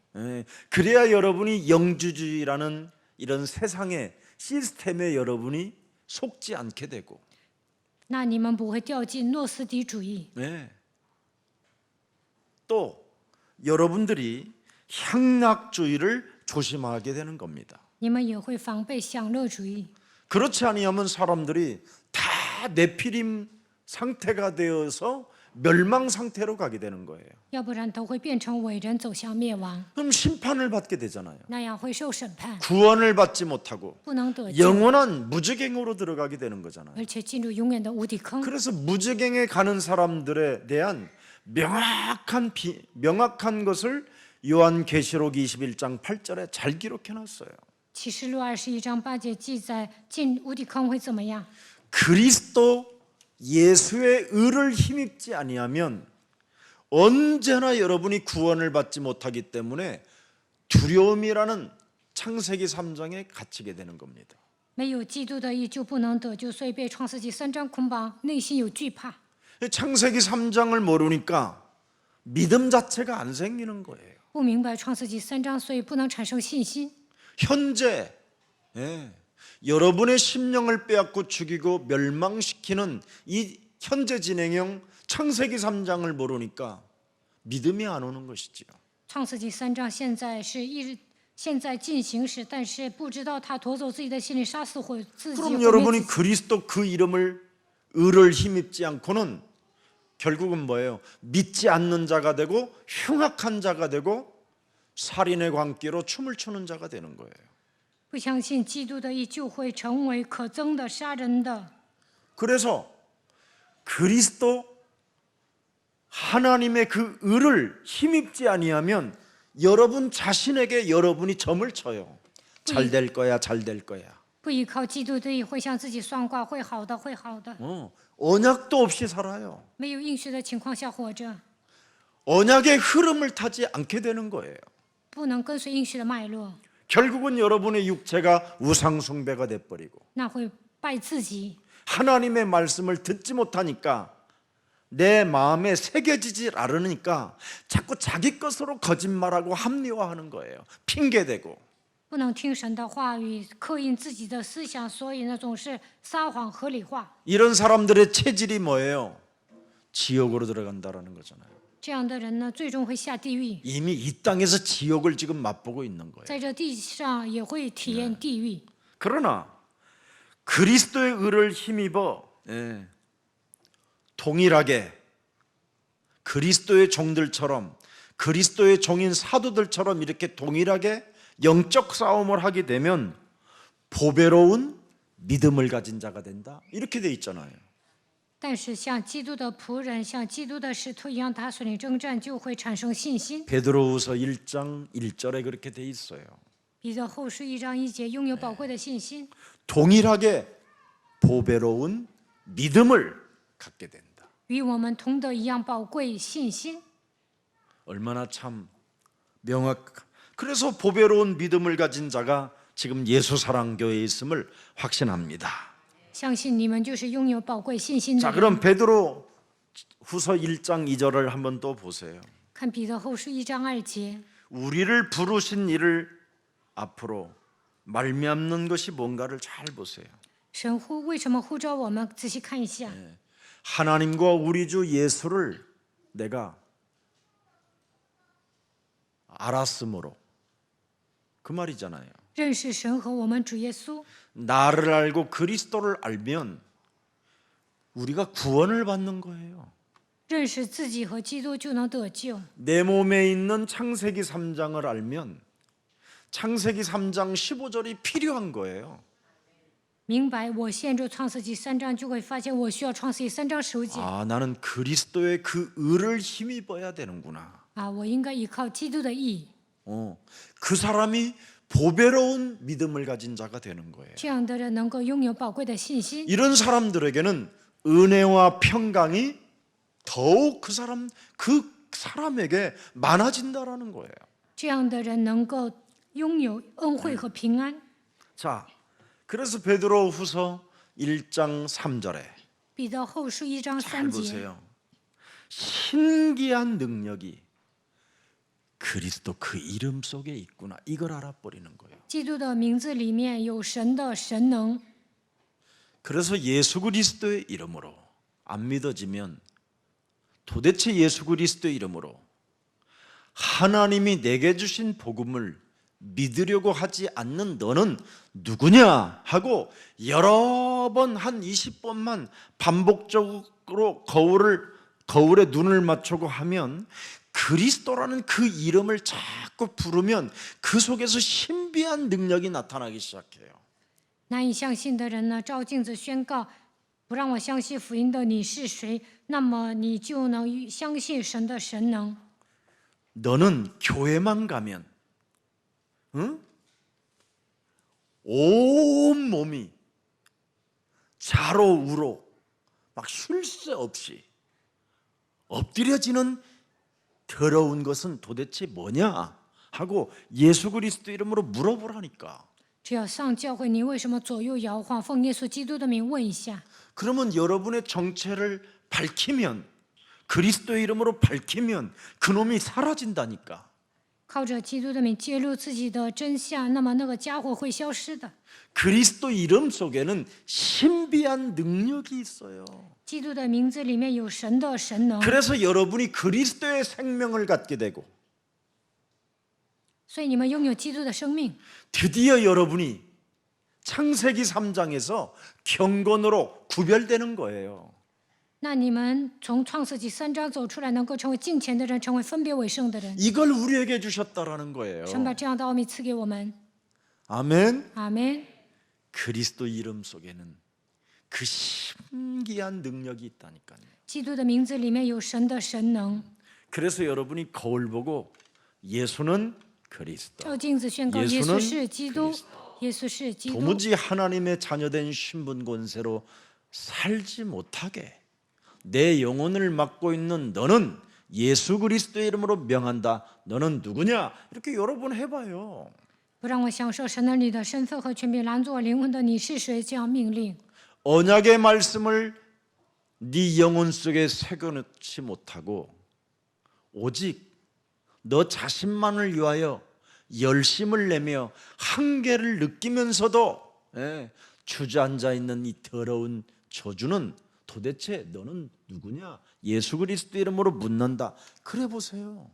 S1: 그래야 여러분이 영주주의라는 이런 세상의 시스템에 여러분이 속지 않게 되고
S2: 那你们不会掉进诺斯底主义。
S1: 또 여러분들이 향락주의를 조심하게 되는 겁니다.
S2: 你们也会防备享乐主义。
S1: 그렇지 아니하면 사람들이 다 네피림 상태가 되어서 멸망 상태로 가게 되는 거예요.
S2: 要不然都会变成伟人走向灭亡，
S1: 그럼 심판을 받게 되잖아요.
S2: 那样会受审判，
S1: 구원을 받지 못하고
S2: 不能得救，
S1: 영원한 무적행으로 들어가게 되는 거잖아요.
S2: 而且进入永远的无底坑。
S1: 그래서 무적행에 가는 사람들에 대한 명확한 것을 요한계시록 21장 8절에 잘 기록해 놨어요.
S2: 启示录21章8节记载，进无底坑会怎么样？
S1: 그리스도 예수의 의를 힘입지 아니하면 언제나 여러분이 구원을 받지 못하기 때문에 두려움이라는 창세기 3장에 갇히게 되는 겁니다.
S2: 没有基督的义就不能得救，所以被创世纪3章捆绑，内心有惧怕。
S1: 창세기 3장을 모르니까 믿음 자체가 안 생기는 거예요.
S2: 不明白创世纪3章，所以不能产生信心。
S1: 현재 여러분의 심령을 빼앗고 죽이고 멸망시키는 이 현재 진행형 창세기 3장을 모르니까 믿음이 안 오는 것이지요.
S2: 创世纪3章现在进行时，但是不知道他夺走自己的心灵，杀死自己。
S1: 그럼
S2: 毁灭
S1: 여러분이
S2: 自己
S1: 그리스도 그 이름을 의를 힘입지 않고는 결국은 뭐예요? 믿지 않는 자가 되고 흉악한 자가 되고 살인의 광기로 춤을 추는 자가 되는 거예요.
S2: 不相信基督的义，就会成为可憎的、杀人的。
S1: 그래서 그리스도 하나님의 그 의를 힘입지 아니하면 여러분 자신에게 여러분이 점을 쳐요. 잘 될 거야, 잘 될 거야.
S2: 不依靠基督的义，会向自己算卦，会好的，会好的。
S1: 언약도 없이 살아요.
S2: 没有应许的情况下活着，
S1: 언약의 흐름을 타지 않게 되는 거예요.
S2: 不能跟随应许的脉络，
S1: 결국은 여러분의 육체가 우상 숭배가 돼버리고
S2: 那会拜自己。
S1: 하나님의 말씀을 듣지 못하니까 내 마음에 새겨지지 않으니까 자꾸 자기 것으로 거짓말하고 합리화하는 거예요. 핑계대고.
S2: 不能听神的话语，刻印自己的思想，所以呢总是撒谎合理化。
S1: 이런 사람들의 체질이 뭐예요? 지옥으로 들어간다라는 거잖아요.
S2: 这样的人呢，最终会下地狱，
S1: 이미 이 땅에서 지옥을 지금 맛보고 있는 거예요.
S2: 在这地上也会体验地狱。
S1: 그러나 그리스도의 의를 힘입어 동일하게 그리스도의 종들처럼 그리스도의 종인 사도들처럼 이렇게 동일하게 영적 싸움을 하게 되면 보배로운 믿음을 가진 자가 된다. 이렇게 돼 있잖아요.
S2: 但是像基督的仆人，像基督的使徒一样打属灵征战，就会产生信心。
S1: 베드로후서 1장 1절에 그렇게 돼 있어요.
S2: 彼得后书1章1节，拥有宝贵的信心，
S1: 동일하게 보배로운 믿음을 갖게 된다.
S2: 与我们同得一样宝贵信心。
S1: 얼마나 참 그래서 보배로운 믿음을 가진 자가 지금 예수사랑교회에 있음을 확신합니다.
S2: 相信你们就是拥有宝贵信心的
S1: 자,
S2: 人。
S1: 그럼 베드로 후서 1장 2절을 한번 또 보세요.
S2: 看彼得后书1章2节，
S1: 우리를 부르신 이를 앞으로 말미암는 것이 뭔가를 잘 보세요.
S2: 神为什么呼召我们？仔细看一下，
S1: 하나님과 우리 주 예수를 내가 알았으므로 그 말이잖아요.
S2: 认识神和我们主耶稣，
S1: 나를 알고 그리스도를 알면 우리가 구원을 받는 거예요.
S2: 认识自己和基督就能得救。
S1: 내 몸에 있는 창세기 3장을 알면 창세기 3장 15절이 필요한 거예요.
S2: 明白我现住创世纪3章，就会发现我需要创世纪3章15节
S1: 아, 나는 그리스도의 그 의를 힘입어야 되는구나.
S2: 啊，我应该依靠基督的义，
S1: 그 사람이 보배로운 믿음을 가진 자가 되는 거예요.
S2: 这样的人能够拥有宝贵的信心。
S1: 이런 사람들에게는 은혜와 평강이 더욱 그 사람에게 많아진다라는 거예요.
S2: 这样的人能够拥有恩惠和平安。
S1: 자, 그래서 베드로후서 1장 3절에
S2: 彼得后书1章
S1: 잘
S2: 3节，
S1: 보세요. 신기한 능력이 그리스도 그 이름 속에 있구나. 이걸 알아버리는 거예요.
S2: 基督的名字里面有神的神能，
S1: 그래서 예수 그리스도의 이름으로 안 믿어지면 도대체 예수 그리스도의 이름으로 하나님이 내게 주신 복음을 믿으려고 하지 않는 너는 누구냐 하고 여러 번 한 20번만 반복적으로 거울에 눈을 맞추고 하면 그리스도라는 그 이름을 자꾸 부르면 그 속에서 신비한 능력이 나타나기 시작해요.
S2: 难以相信的人呢，照镜子宣告：“不让我相信福音的你是谁？”那么你就能相信神的神能。
S1: 너는 교회만 가면 응? 온 몸이 좌로 우로 막 쉴 새 없이 엎드려지는 더러운 것은 도대체 뭐냐 하고 예수 그리스도 이름으로 물어보라니까.
S2: 只要上教会，你为什么左右摇晃？奉耶稣基督的名问一下。
S1: 그러면 여러분의 정체를 밝히면 그리스도의 이름으로 밝히면 그놈이 사라진다니까.
S2: 靠着基督的名揭露自己的真相，那么那个家伙会消失的。
S1: 그리스도 이름 속에는 신비한 능력이 있어요.
S2: 基督的名字里面有神的神能，
S1: 그래서 여러분이 그리스도의 생명을 갖게 되고
S2: 所以你们拥有基督的生命。
S1: 드디어 여러분이 창세기 3장에서 경건으로 구별되는 거예요.
S2: 那你们从创世纪3章走出来，能够成为敬虔的人，成为分别为圣的人。
S1: 이걸 우리에게 주셨다라는 거예요.
S2: 神把这样的奥秘赐给我们。
S1: 아멘.
S2: 阿门。
S1: 그리스도 이름 속에는 그 신기한 능력이 있다니까요.
S2: 基督的名字里面有神的神能。
S1: 그래서 여러분이 거울 보고 예수는 그리스도.
S2: 照镜子宣告：耶稣是基督，耶稣是基督。
S1: 도무지 하나님의 자녀된 신분 권세로 살지 못하게 내 영혼을 맡고 있는 너는 예수 그리스도의 이름으로 명한다. 너는 누구냐? 이렇게 여러 번 해봐요.
S2: 不让我享受神儿女的身份和权柄，拦阻我灵魂的你是谁？这样命令。
S1: 언약의 말씀을 네 영혼 속에 새겨놓지 못하고 오직 너 자신만을 위하여 열심을 내며 한계를 느끼면서도 주저앉아 있는 이 더러운 저주는 도대체 너는 누구냐? 예수 그리스도 이름으로 묻는다. 그래 보세요.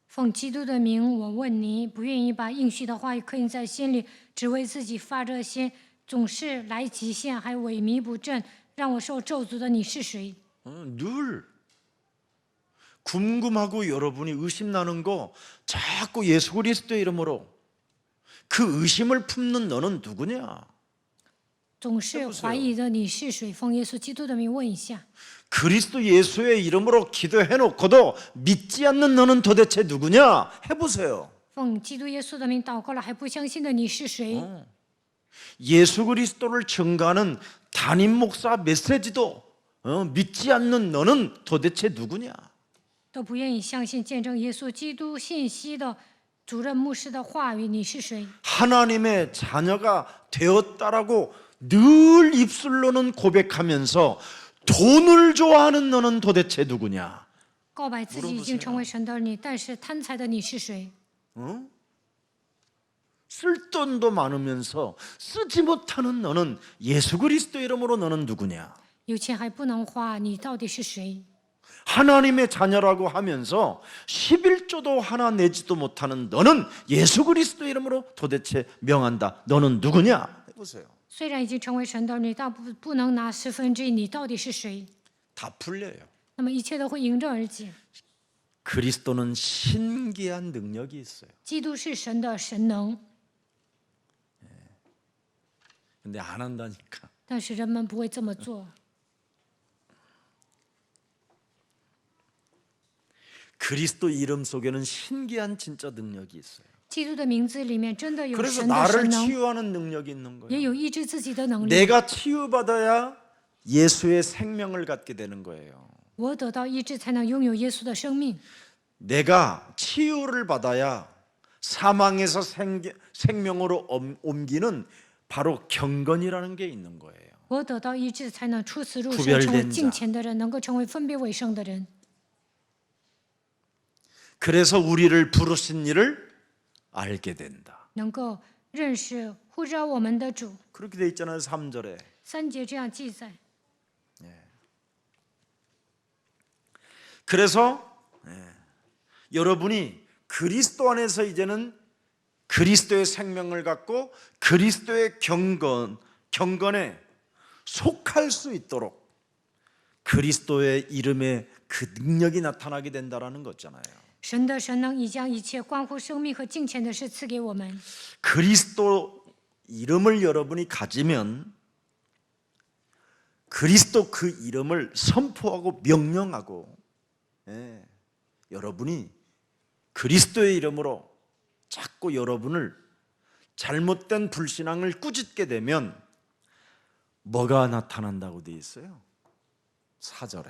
S2: 奉基督的名，我问你，不愿意把应许的话语刻印在心里，只为自己发热心，总是来极限，还萎靡不振，让我受咒诅的你是谁？
S1: 늘 궁금하고 여러분이 의심나는 거 자꾸 예수 그리스도 이름으로 그 의심을 품는 너는 누구냐?
S2: 总是怀疑的你是谁？奉耶稣基督的名问一下。
S1: 그리스도 예수의 이름으로 기도해놓고도 믿지 않는 너는 도대체 누구냐? 해보세요.
S2: 奉基督耶稣的名祷告了还不相信的你是谁？
S1: 예수 그리스도를 증거하는 담임 목사 메시지도 믿지 않는 너는 도대체 누구냐?
S2: 都不愿意相信见证耶稣基督信息的主任牧师的话语，你是谁？
S1: 하나님의 자녀가 되었다라고 늘 입술로는 고백하면서 돈을 좋아하는 너는 도대체 누구냐?
S2: 告白自己已经成为神的儿女，但是贪财的你是谁？
S1: 쓸 돈도 많으면서 쓰지 못하는 너는 예수 그리스도 이름으로 너는 누구냐?
S2: 有钱还不能花，你到底是谁？
S1: 하나님의 자녀라고 하면서 11조도 하나 내지도 못하는 너는 예수 그리스도 이름으로 도대체 명한다. 너는 누구냐? 해보세요.
S2: 虽然已经成为神的儿女，但不能拿1/10，你到底是谁？
S1: 다 풀려요.
S2: 那么一切都会迎刃而解。
S1: 그리스도는 신기한 능력이 있어요.
S2: 基督是神的神能，
S1: 근데 안 한다니까.
S2: 但是人们不会这么做。
S1: 그리스도 이름 속에는 신기한 진짜 능력이 있어요.
S2: 基督的名字里面真的有
S1: 그래서
S2: 神的
S1: 나를
S2: 神能，
S1: 치유하는 능력이 있는
S2: 也
S1: 거예요.
S2: 有医治自己的能力。
S1: 내가 치유받아야 예수의 생명을 갖게 되는 거예요.
S2: 我得到医治，才能拥有耶稣的生命。
S1: 내가 치유를 받아야 사망에서 생명으로 옮기는 바로 경건이라는 게 있는 거예요.
S2: 我得到医治，才能出死入
S1: 구별된
S2: 生，成为
S1: 자
S2: 敬虔的人，能够成为分别为圣的人。
S1: 그래서 우리를 부르신 이를 알게 된다.
S2: 能够认识呼召我们的主。
S1: 그렇게 돼 있잖아요. 3절에.
S2: 3节这样记载。
S1: 그래서 여러분이 그리스도 안에서 이제는 그리스도의 생명을 갖고 그리스도의 경건에 속할 수 있도록 그리스도의 이름에 그 능력이 나타나게 된다라는 거잖아요.
S2: 神的神能已将一切关乎生命和敬虔的事赐给我们。
S1: 그리스도 이름을 여러분이 가지면 그리스도 그 이름을 선포하고 명령하고 여러분이 그리스도의 이름으로 자꾸 여러분을 잘못된 불신앙을 꾸짖게 되면 뭐가 나타난다고 되어 있어요? 4절에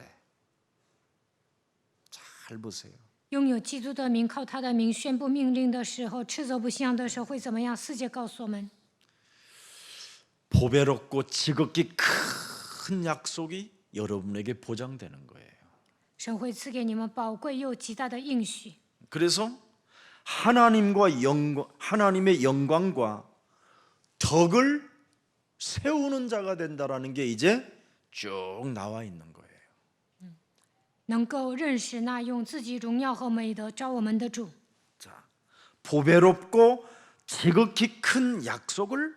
S1: 잘 보세요.
S2: 拥有基督的名，靠他的名宣布命令的时候，斥责不信仰的时候会怎么样？4节告诉我们，
S1: 보배롭고 지극히 큰 약속이 여러분에게 보장되는 거예요.
S2: 神会赐给你们宝贵又极大的应许。
S1: 그래서 하나님의 영광과 덕을 세우는 자가 된다라는 게 이제 쭉 나와 있는 거예요.
S2: 能够认识那用自己荣耀和美德招我们的主，
S1: 자, 보배롭고 지극히 큰 약속을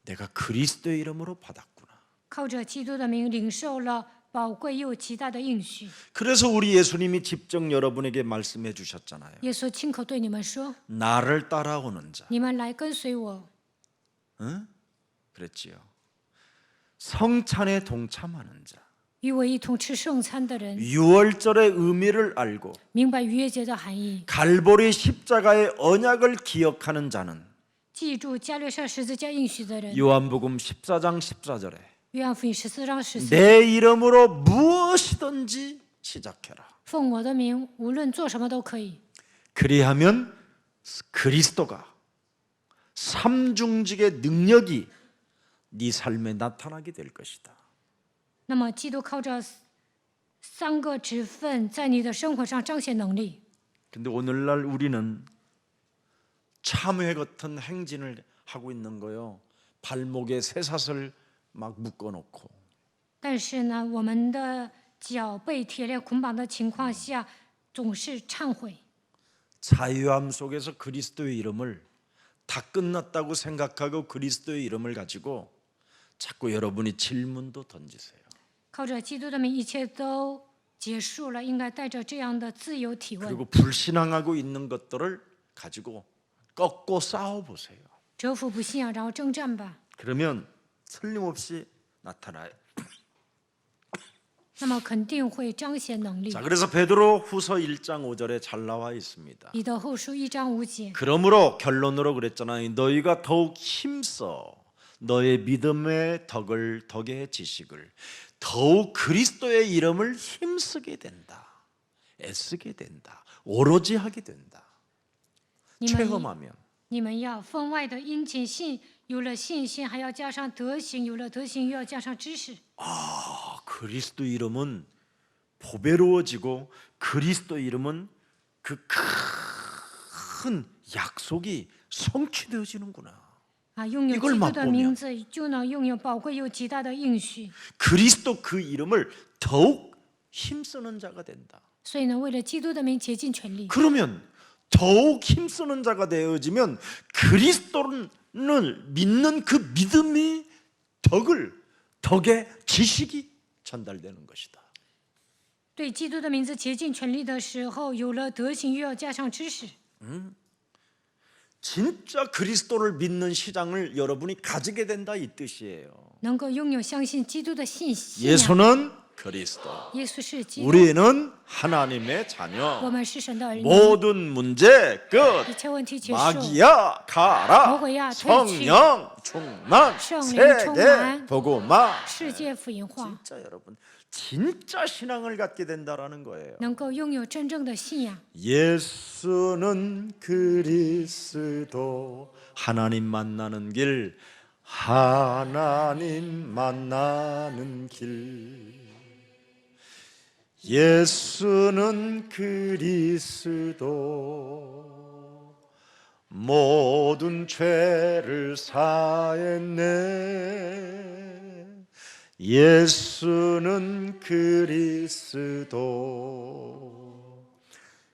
S1: 내가 그리스도의 이름으로 받았구나.
S2: 靠着基督的名领受了宝贵又极大的应许。
S1: 그래서 우리 예수님이 직접 여러분에게 말씀해 주셨잖아요.
S2: 耶稣亲口对你们说
S1: 나를 따라오는 자. ：“
S2: 你们来跟随我，
S1: 응? 그랬지요. 성찬에 동참하는 자.
S2: 与我一同吃圣餐的人，
S1: 유월절의 의미를 알고
S2: 明白逾越节的含义，
S1: 갈보리 십자가의 언약을 기억하는 자는
S2: 记住加略沙十字架应许的人。”
S1: 요한복음 14장 14절에
S2: 约翰福音14章14节，
S1: 내 이름으로 무엇이든지 시작해라.
S2: 奉我的名，无论做什么都可以。
S1: 그리하면 그리스도가 삼중직의 능력이 네 삶에 나타나게 될 것이다.
S2: 那么，基督靠着3个职分，在你的生活上彰显能力。
S1: 근데 오늘날 우리는 참회 같은 행진을 하고 있는 거요. 발목에 쇠사슬 막 묶어놓고
S2: 但是呢，我们的脚被铁链捆绑的情况下，总是忏悔。
S1: 자유함 속에서 그리스도의 이름을 다 끝났다고 생각하고 그리스도의 이름을 가지고 자꾸 여러분이 질문도 던지세요.
S2: 靠着基督的名，一切都结束了，应该带着这样的自由提问。
S1: 그리고 불신앙하고 있는 것들을 가지고 꺾고 싸워보세요.
S2: 折服不信仰，然后征战吧。
S1: 그러면 틀림없이 나타나요.
S2: 那么肯定会彰显能力。
S1: 자, 그래서 베드로 후서 1장 5절에 잘 나와 있습니다.
S2: 彼得后书1章5节，
S1: 그러므로 결론으로 그랬잖아요. 너희가 더욱 힘써 너의 믿음의 덕의 지식을 더욱 그리스도의 이름을 힘쓰게 된다. 애쓰게 된다. 오로지 하게 된다.
S2: 你们
S1: 체험하면
S2: 你们要分外的殷勤信，有了信心，还要加上德行；有了德行，又要加上知识。
S1: 그리스도 이름은 보배로워지고 그리스도 이름은 그 큰 약속이 성취되어지는구나.
S2: 拥有
S1: 이걸
S2: 基督的
S1: 맛보면
S2: 名字，就能拥有宝贵又极大的应许。
S1: 그리스도 그 이름을 더욱 힘쓰는 자가 된다.
S2: 所以呢，为了基督的名，竭尽全力。
S1: 그러면 더욱 힘쓰는 자가 되어지면 그리스도를 믿는 그 믿음의 덕의 지식이 전달되는 것이다.
S2: 对基督的名字竭尽全力的时候，有了德行，又要加上知识。
S1: 진짜 그리스도를 믿는 신앙을 여러분이 가지게 된다 이 뜻이에요.
S2: 能够拥有相信基督的信仰。
S1: 예수는 그리스도,
S2: 耶稣是基督，
S1: 우리는 하나님의
S2: 我
S1: 자녀.
S2: 们是神的儿女，
S1: 모든 문제 끝.
S2: 一切问题结束。
S1: 마귀야 가라.
S2: 魔鬼呀，退去。
S1: 성령 충만.
S2: 圣灵
S1: 세계
S2: 充满。
S1: 복음화.
S2: 世界福音化，
S1: 진짜 여러분 진짜 신앙을 갖게 된다라는 거예요.
S2: 能够拥有真正的信仰。
S1: 예수는 그리스도 하나님 만나는 길 하나님 만나는 길 예수는 그리스도 모든 죄를 사했네 예수는 그리스도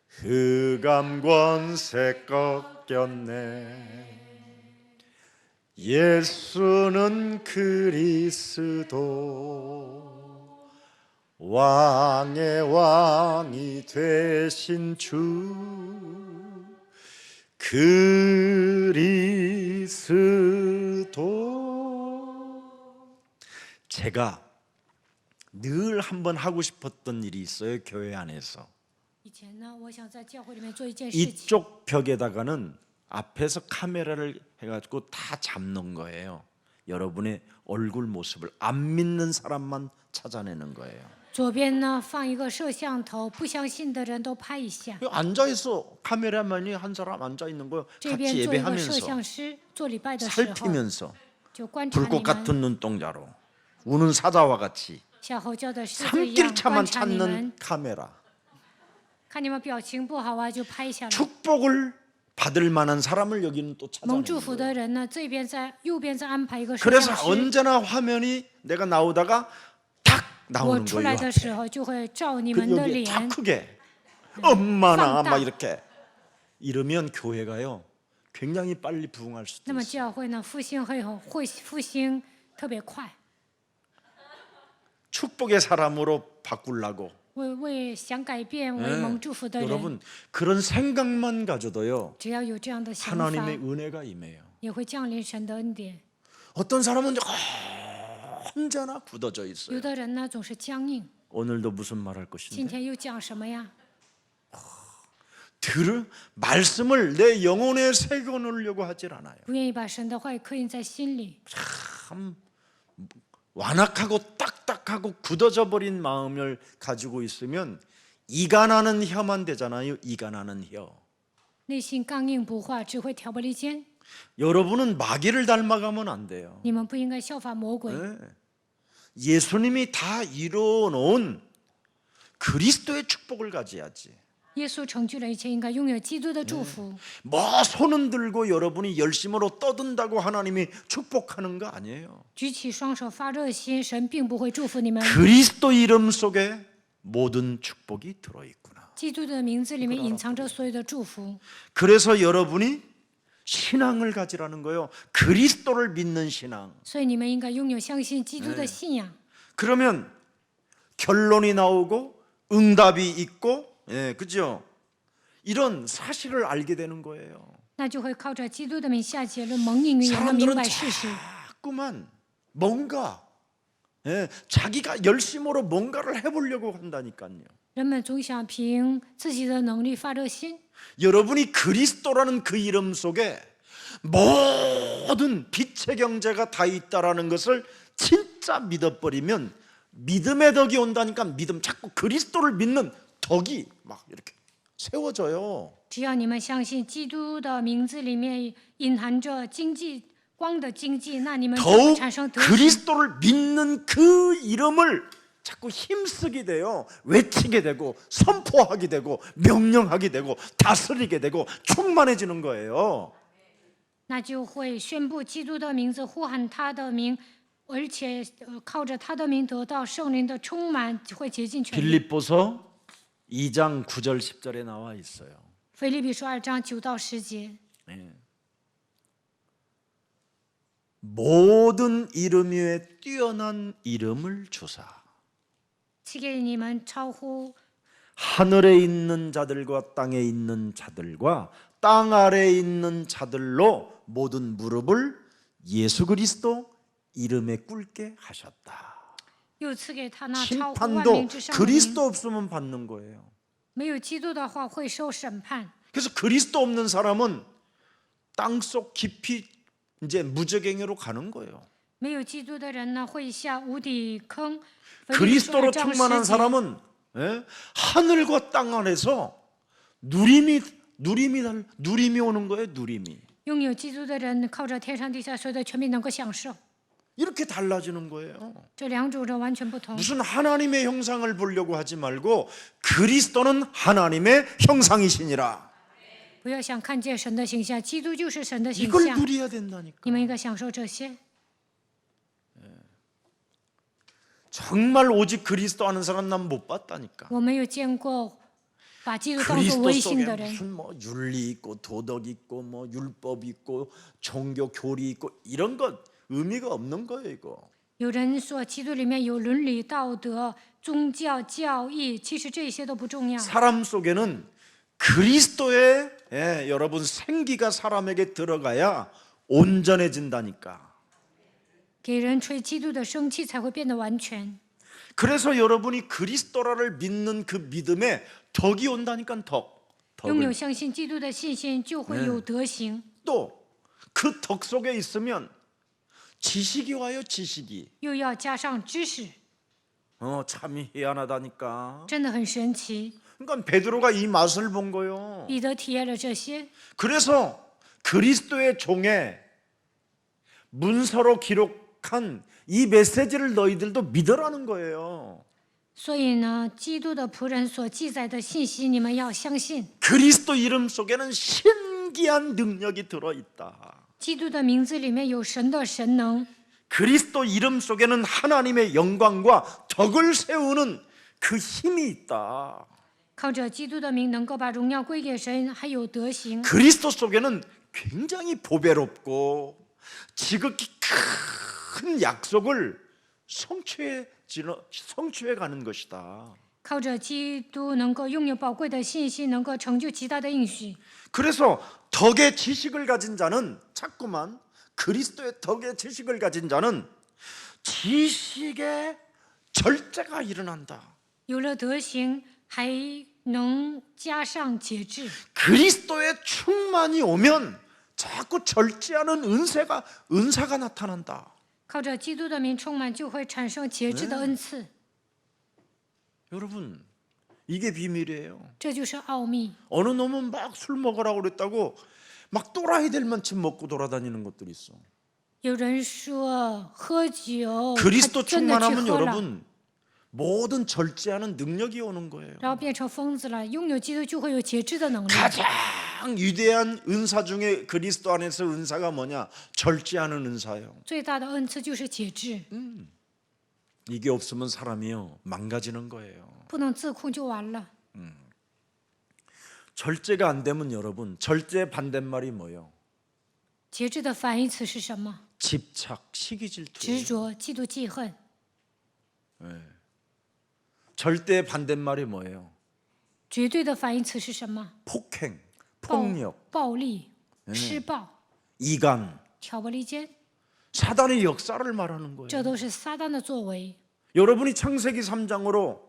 S1: 흑암 권세 꺾였네 예수는 그리스도 왕의 왕이 되신 주 그리스도 제가 늘 한번 하고 싶었던 일이 있어요. 교회 안에서
S2: 以前呢，我想在教会里面做一件事情，
S1: 이쪽 벽에다가는 앞에서 카메라를 해가지고 다 잡는 거예요. 여러분의 얼굴 모습을 안 믿는 사람만 찾아내는 거예요.
S2: 左边呢放一个摄像头，不相信的人都拍一下。
S1: 앉아 있어. 카메라맨이 한 사람 앉아 있는 거예요.
S2: 这
S1: 같이
S2: 边做一个摄
S1: 예배하면서
S2: 像师，做礼拜的时候
S1: 살피면서
S2: 就观察
S1: 불꽃
S2: 你们，
S1: 같은 눈동자로 우는 사자와 같이
S2: 像吼叫的狮子一样
S1: 3길차만
S2: 观察你们
S1: 찾는 ， 카메라.
S2: 看你们表情不好啊，就拍下来。
S1: 축복을 받을 만한 사람을 여기는 또
S2: 蒙
S1: 찾아내는
S2: 祝福
S1: 거예요.
S2: 的人呢，这边在右边再安排一个摄
S1: 그래서
S2: 像师。
S1: 언제나 화면이 내가 나오다가 탁
S2: 我
S1: 나오는
S2: 出
S1: 거예요.
S2: 来的
S1: 앞에.
S2: 时候就会照你
S1: 그
S2: 们的
S1: 여기 다
S2: 脸，
S1: 크게 엄마나
S2: 放大。
S1: 막 이렇게 이러면 교회가요 굉장히 빨리 부흥할
S2: 那
S1: 수도
S2: 么
S1: 있어요.
S2: 教会呢复兴会复兴特别快。
S1: 축복의 사람으로 바꾸려고
S2: 为想改变为蒙祝福的人，
S1: 여러분 그런 생각만 가져도요
S2: 只要有这样的想法，
S1: 하나님의 은혜가 임해요.
S2: 也会降临神的恩典。
S1: 어떤 사람은 언제나 굳어져 있어요.
S2: 有的人呢总是僵硬，
S1: 오늘도 무슨 말할
S2: 今
S1: 것인데
S2: 天又讲什么呀？
S1: 말씀을 내 영혼에 새겨 놓으려고 하질 않아요.
S2: 不愿意把神的话语刻印在心里，
S1: 참 완악하고 딱딱하고 굳어져 버린 마음을 가지고 있으면 이간하는 혀만 되잖아요. 이간하는 혀.
S2: 内心刚硬不化，只会挑拨离间。
S1: 여러분은 마귀를 닮아가면 안 돼요.
S2: 你们不应该效法魔鬼。
S1: 네. 예수님이 다 이루어놓은 그리스도의 축복을 가져야지.
S2: 耶稣成就了一切，应该拥有基督的祝福。
S1: 뭐 손은 들고 여러분이 열심으로 떠든다고 하나님이 축복하는 거 아니에요.
S2: 举起双手发热心，神并不会祝福你们。
S1: 그리스도 이름 속에 모든 축복이 들어있구나.
S2: 基督的名字里面隐藏着所有的祝福，
S1: 그래서 여러분이 신앙을 가지라는 거예요. 그리스도를 믿는 신앙.
S2: 所以你们应该拥有相信基督的信仰。
S1: 그러면 결론이 나오고 응답이 있고, 예, 그죠? 이런 사실을 알게 되는 거예요.
S2: 那就会靠着基督的名下结论，蒙应允，也能明
S1: 사람들은
S2: 白事实。
S1: 자꾸만 뭔가 예, 자기가 열심으로 뭔가를 해보려고 한다니까요.
S2: 人们总想凭自己的能力发热心。
S1: 여러분이 그리스도라는 그 이름 속에 모든 빛의 경제가 다 있다라는 것을 진짜 믿어버리면 믿음의 덕이 온다니까 믿음 자꾸 그리스도를 믿는 덕이 막 이렇게 세워져요.
S2: 只要你们相信基督的名字里面隐含着经济光的经济，那你们就会
S1: 더욱
S2: 产生德行。
S1: 그리스도를 믿는 그 이름을 자꾸 힘쓰게 돼요. 외치게 되고 선포하게 되고 명령하게 되고 다스리게 되고 충만해지는 거예요.
S2: 那就会宣布基督的名字，呼喊他的名，而且靠着他的名得到圣灵的充满，会竭尽全力。
S1: 빌립보서 2장 9절 10절에 나와 있어요.
S2: 腓立比书2章9到10节，
S1: 예. 모든 이름 위에 뛰어난 이름을 주사
S2: 赐给你们超乎
S1: 하늘에 있는 자들과 땅에 있는 자들과 땅 아래에 있는 자들로 모든 무릎을 예수 그리스도 이름에 꿇게 하셨다.
S2: 又赐给他那超乎万
S1: 심판도
S2: 民之上的名。
S1: 그리스도 없으면 받는 거예요.
S2: 没有基督的话会受审判。
S1: 그래서 그리스도 없는 사람은 땅속 깊이 이제 무저갱이로 가는 거예요.
S2: 没有基督的人呢，会下无底坑。腓立比书
S1: 그리스도로
S2: 2章
S1: 충만한
S2: 10节
S1: 사람은 하늘과 땅 안에서 누림이 오는 거예요. 누림이
S2: 拥有基督的人，靠着天上地下所有的权柄能够享受。
S1: 이렇게 달라지는 거예요.
S2: 这两种人完全不同。
S1: 무슨 하나님의 형상을 보려고 하지 말고 그리스도는 하나님의 형상이시니라.
S2: 不要想看见神的形象，基督就是神的形
S1: 이걸
S2: 象。
S1: 누려야 된다니까.
S2: 你们应该享受这些。
S1: 정말 오직 그리스도 아는 사람 난 못 봤다니까.
S2: 我没有见过把基督当作
S1: 그리스도
S2: 唯信
S1: 속에
S2: 的人。
S1: 무슨 뭐 윤리 있고 도덕 있고 뭐 율법 있고 종교 교리 있고 이런 것 의미가 없는 거예요, 이거.
S2: 有人说基督里面有伦理、道德、宗教、教义，其实这些都不重要。
S1: 사람 속에는 그리스도의 여러분 생기가 사람에게 들어가야 온전해진다니까.
S2: 给人吹基督的生气，才会变得完全。
S1: 그래서 여러분이 그리스도라를 믿는 그 믿음에 덕이 온다니까 덕.
S2: 拥有
S1: 덕을.
S2: 相信基督的信心，就会有德行。
S1: 또 그 덕 속에 있으면 지식이 와요, 지식이.
S2: 又要加上知识，
S1: 참 희한하다니까.
S2: 真的很神奇。
S1: 그러니까 베드로가 이 맛을 본 거예요.
S2: 彼得体验了这些，
S1: 그래서 그리스도의 종에 문서로 기록한 이 메시지를 너희들도 믿으라는 거예요.
S2: 所以呢，基督的仆人所记载的信息，你们要相信。
S1: 그리스도 이름 속에는 신기한 능력이 들어있다.
S2: 基督的名字里面有神的神能，
S1: 그리스도 이름 속에는 하나님의 영광과 덕을 세우는 그 힘이 있다.
S2: 靠着基督的名能够把荣耀归给神，还有德行。
S1: 그리스도 속에는 굉장히 보배롭고 지극히 큰 약속을 성취해 가는 것이다.
S2: 靠着基督能够拥有宝贵的信息，能够成就极大的应许。
S1: 그래서 덕의 지식을 가진 자는 자꾸만 그리스도의 덕의 지식을 가진 자는 지식의 절제가 일어난다.
S2: 有了德行，还能加上节制。
S1: 그리스도의 충만이 오면 자꾸 절제하는 은사가 나타난다.
S2: 靠着基督的名充满，就会产生节制的恩赐。
S1: 여러분, 이게 비밀이에요.
S2: 这就是奥秘。
S1: 어느 놈은 막 술 먹으라고 그랬다고 막 또라이들만큼 먹고 돌아다니는 것들이 있어.
S2: 有人说喝酒，
S1: 그리스도
S2: 他真的去
S1: 충만하면
S2: 喝了，
S1: 여러분 모든 절제하는 능력이 오는 거예요.
S2: 然后变成疯子了。拥有基督就会有节制的能力。
S1: 가장 위대한 은사 중에 그리스도 안에서 은사가 뭐냐? 절제하는 은사예요.
S2: 最大的恩赐就是节制，
S1: 이게 없으면 사람이요 망가지는 거예요.
S2: 不能自控就完了。
S1: 절제가 안 되면 여러분 절제 반대말이 뭐예요?
S2: 节制的反义词是什么？
S1: 집착, 시기, 질투.
S2: 执着、嫉妒、记恨。
S1: 절대 반대말이 뭐예요?
S2: 绝对的反义词是什么？
S1: 폭행,
S2: 暴
S1: 폭력,
S2: 暴力、施暴、
S1: 이간,
S2: 挑拨离间，
S1: 사단의 역사를 말하는 거예요.
S2: 这都是撒旦的作为。
S1: 여러분이 창세기 3장으로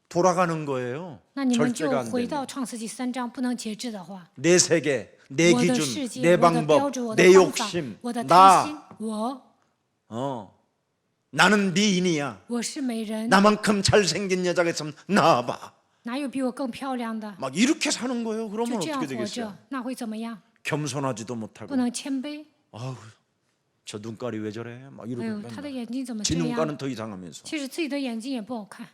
S1: 돌아가는 거예요.
S2: 那你们
S1: 절제가
S2: 就
S1: 안
S2: 回
S1: 되면.
S2: 到创世纪3章，不能节制的话，
S1: 내 세계, 내
S2: 我的
S1: 기준,
S2: 世界、
S1: 내
S2: 我的标
S1: 방법,
S2: 准、我
S1: 내
S2: 的方法、
S1: 욕심,
S2: 我的贪
S1: 나,
S2: 心，
S1: 나는 미인이야.
S2: 我是美人，
S1: 나만큼 잘생긴 여자가 있으면 나와봐.
S2: 哪有比我更漂亮的？
S1: 막 이렇게 사는 거예요.
S2: 就
S1: 그러면
S2: 这样
S1: 어떻게
S2: 活
S1: 되겠어요?
S2: 着，那会怎么样？
S1: 겸손하지도 못하고
S2: 不能谦卑。
S1: 아우 저 눈깔이 왜 저래? 막
S2: 哎
S1: 이러고
S2: 呦，他的
S1: 맨날.
S2: 眼睛怎么
S1: 지
S2: 这样？
S1: 눈깔은 더 이상하면서
S2: 其实自己的眼睛也不好看，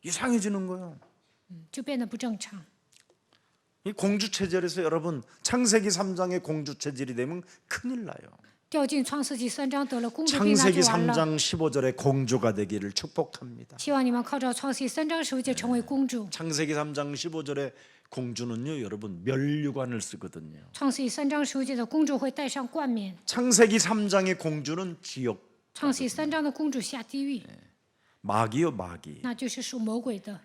S1: 이상해지는 거예요.
S2: 就变得不正常。
S1: 이 공주 체질에서 여러분 창세기 3장의 공주 체질이 되면 큰일 나요.
S2: 掉进创世纪3章得了公主病，那
S1: 창세기
S2: 就完了。
S1: 3장 15절에 공주가 되기를 축복합니다.
S2: 希望你们靠着创世纪3章15节成为公主。
S1: 창세기 3장 15절에 공주는요, 여러분 면류관을 쓰거든요.
S2: 创世纪3章15节的公主会戴上冠冕，
S1: 창세기 3장의 공주는 지옥
S2: 创世纪3章的公主下地狱，
S1: 마귀요 마귀.
S2: 那就是属魔鬼的。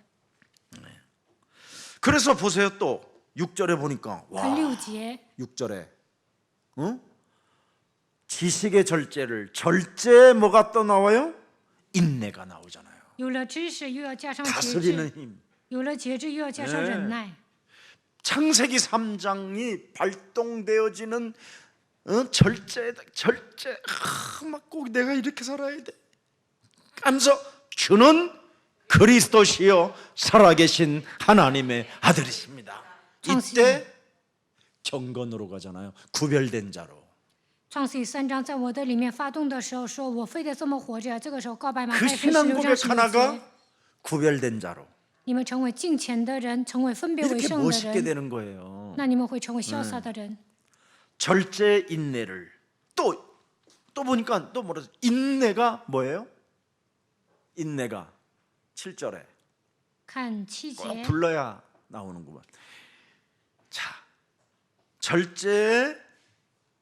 S1: 그래서 보세요. 또 6절에 보니까
S2: 看
S1: 와
S2: 6节，
S1: 6절에 지식의 절제에 뭐가 또 나와요? 인내가 나오잖아요.
S2: 有了知识又要加上节
S1: 다스리는
S2: 制，
S1: 힘.
S2: 有了节制又要加上忍耐。
S1: 창세기 3장이 발동되어지는 절제 막 꼭 내가 이렇게 살아야 돼 하면서 주는 그리스도시요 살아계신 하나님의 아들이십니다. 이때 경건으로 가잖아요. 구별된 자로.
S2: 创世记3章在我的里面发动的时候，说我非得这么活着。这个时候告白马
S1: 그
S2: 太福音
S1: 신앙
S2: 16章
S1: 고백
S2: 16
S1: 하나가
S2: 节，
S1: 구별된 자로.
S2: 你们成为敬虔的人，成为分别为
S1: 이렇게
S2: 圣的
S1: 멋있게
S2: 人，
S1: 되는 거예요.
S2: 那你们会成为潇洒的人。
S1: 절제 인내를 또 보니까 또 뭐라 인내가 뭐예요? 인내가 7절에
S2: 看7
S1: 꼭
S2: 节，
S1: 불러야 나오는구만. 자, 절제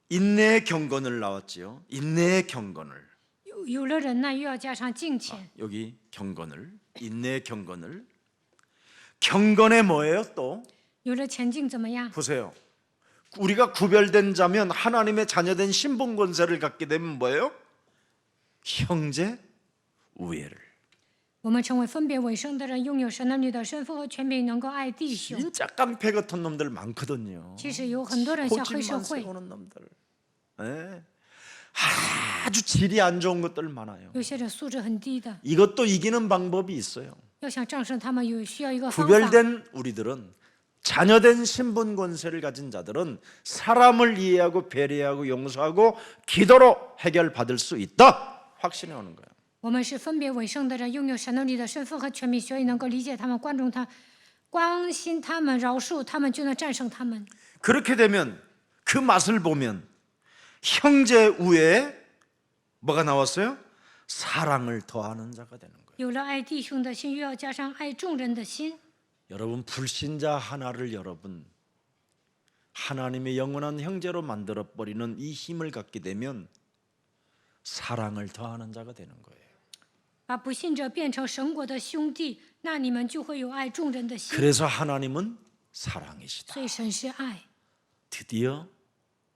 S1: 인내의 경건을 나왔지요. 인내의 경건을
S2: 有了忍耐，又要加上敬虔。
S1: 여기 경건을 인내의 경건에 뭐예요? 또
S2: 有了前进怎么样？
S1: 보세요. 우리가 구별된 자면 하나님의 자녀된 신분 권세를 갖게 되면 뭐예요? 형제 우애를.
S2: 我们成为分别为圣的人，拥有神儿女的身份和权柄，能够爱弟兄。
S1: 진짜 깡패 같은 놈들 많거든요.
S2: 其实有很多人像黑社
S1: 고집만
S2: 会，
S1: 세우는 놈들. 예. 아주 질이 안 좋은 것들 많아요.
S2: 有些人素质很低的。
S1: 이것도 이기는 방법이 있어요.
S2: 要想战胜他们，需要一个方法。
S1: 구별된 우리들은 자녀된 신분 권세를 가진 자들은 사람을 이해하고 배려하고 용서하고 기도로 해결받을 수 있다. 확신해 오는 거예요.
S2: 我们是分别为圣的人，拥有神儿女的身份和权柄，所以能够理解他们、关心他们、饶恕他们，就能战胜他们。
S1: 그렇게 되면 그 맛을 보면 형제 우애에 뭐가 나왔어요? 사랑을 더하는 자가 되는 거예요.
S2: 有了爱弟兄的心，又要加上爱众人的心。
S1: 여러분 불신자 하나를 여러분 하나님의 영원한 형제로 만들어 버리는 이 힘을 갖게 되면 사랑을 더하는 자가 되는 거예요.
S2: 把不信者变成神国的兄弟，那你们就会有爱众人的心。
S1: 그래서 하나님은 사랑이시다.
S2: 所以神是爱，
S1: 드디어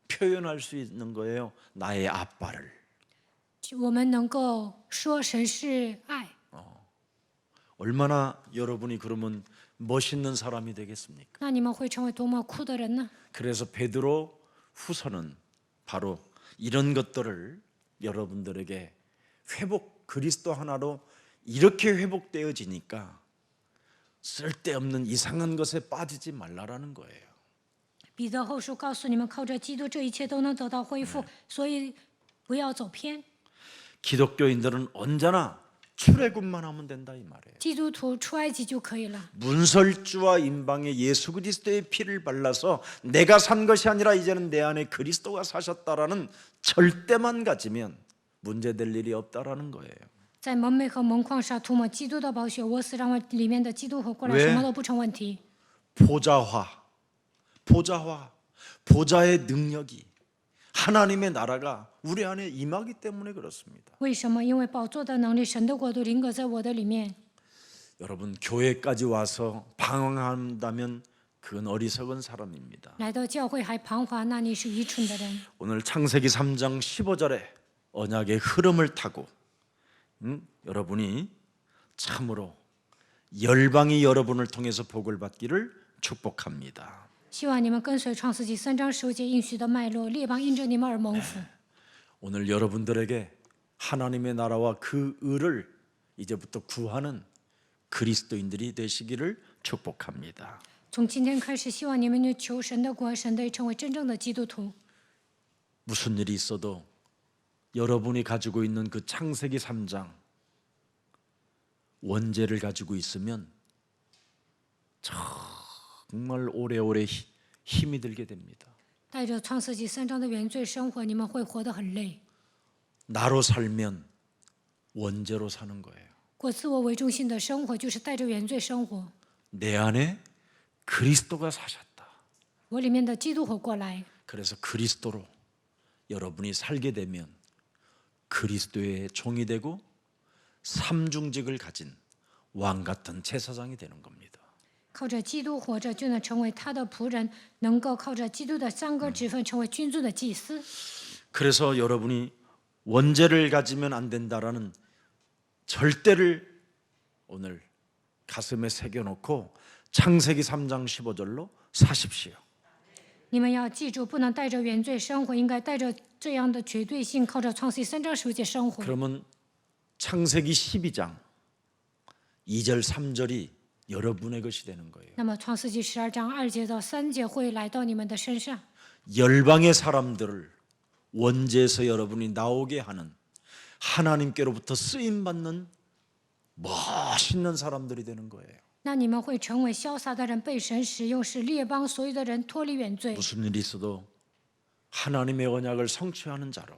S1: 표현할 수 있는 거예요. 나의 아빠를.
S2: 我们能够说神是爱。
S1: 얼마나 여러분이 그러면 멋있는 사람이 되겠습니까?
S2: 那你们会成为多么酷的人呢？
S1: 그래서 베드로 후서는 바로 이런 것들을 여러분들에게 그리스도 하나로 이렇게 회복되어지니까 쓸데없는 이상한 것에 빠지지 말라라는 거예요.
S2: 彼得后书告诉你们，靠着基督，这一切都能得到恢复，所以不要走偏。
S1: 기독교인들은 언제나 출애굽만 하면 된다 이 말이에요.
S2: 基督徒出埃及就可以了。
S1: 문설주와 임방에 예수 그리스도의 피를 발라서 내가 산 것이 아니라 이제는 내 안에 그리스도가 사셨다라는 절대만 가지면 문제될 일이 없다라는 거예요.
S2: 在门楣和门框上涂抹基督的宝血，我死让我里面的基督活过来，
S1: 왜
S2: 什么都不成问题。
S1: 보좌의 능력이 하나님의 나라가 우리 안에 임하기 때문에 그렇습니다.
S2: 为什么？因为宝座的能力，神的国度临格在我的里面。
S1: 여러분 교회까지 와서 방황한다면 그건 어리석은 사람입니다.
S2: 来到教会还彷徨，那你是愚蠢的人。
S1: 오늘 창세기 3장 15절에 언약의 흐름을 타고 여러분이 참으로 열방이 여러분을 통해서 복을 받기를 축복합니다.
S2: 希望你们跟随创世纪3章15节应许的脉络，列邦因着你们而蒙福。
S1: 오늘 여러분들에게 하나님의 나라와 그 의를 이제부터 구하는 그리스도인들이 되시기를 축복합니다.
S2: 从今天开始，希望你们就求神的国，神的成为真正的基督徒。
S1: 무슨 일이 있어도 여러분이 가지고 있는 그 창세기 3장 원죄를 가지고 있으면 정말 오래오래 힘이 들게 됩니다.
S2: 带着创世纪3章的原罪生活，你们会活得很累。
S1: 나로 살면 원죄로 사는 거예요.
S2: 过自我为中心的生活，就是带着原罪生活。
S1: 내 안에 그리스도가 사셨다.
S2: 我里面的基督活过来，
S1: 그래서 그리스도로 여러분이 살게 되면 그리스도의 종이 되고 삼중직을 가진 왕 같은 제사장이 되는 겁니다.
S2: 靠着基督活着，就能成为他的仆人，能够靠着基督的三个职分成为君尊的祭司。
S1: 그래서 여러분이 원죄를 가지면 안 된다라는 절대를 오늘 가슴에 새겨놓고 창세기 3장 15절로 사십시오.
S2: 你们要记住，不能带着原罪生活，应该带着这样的绝对性，靠着创世3章15节生活。
S1: 그러면 창세기 12장 2절 3절이 여러분의 것이 되는 거예요.
S2: 那么创世纪12章2节到3节会来到你们的身上。
S1: 열방의 사람들을 원죄에서 여러분이 나오게 하는 하나님께로부터 쓰임 받는 멋있는 사람들이 되는 거예요.
S2: 那你们会成为潇洒的人，被神使用，使列邦所有的人脱离原罪。
S1: 무슨 일이 있어도 하나님의 언약을 성취하는 자로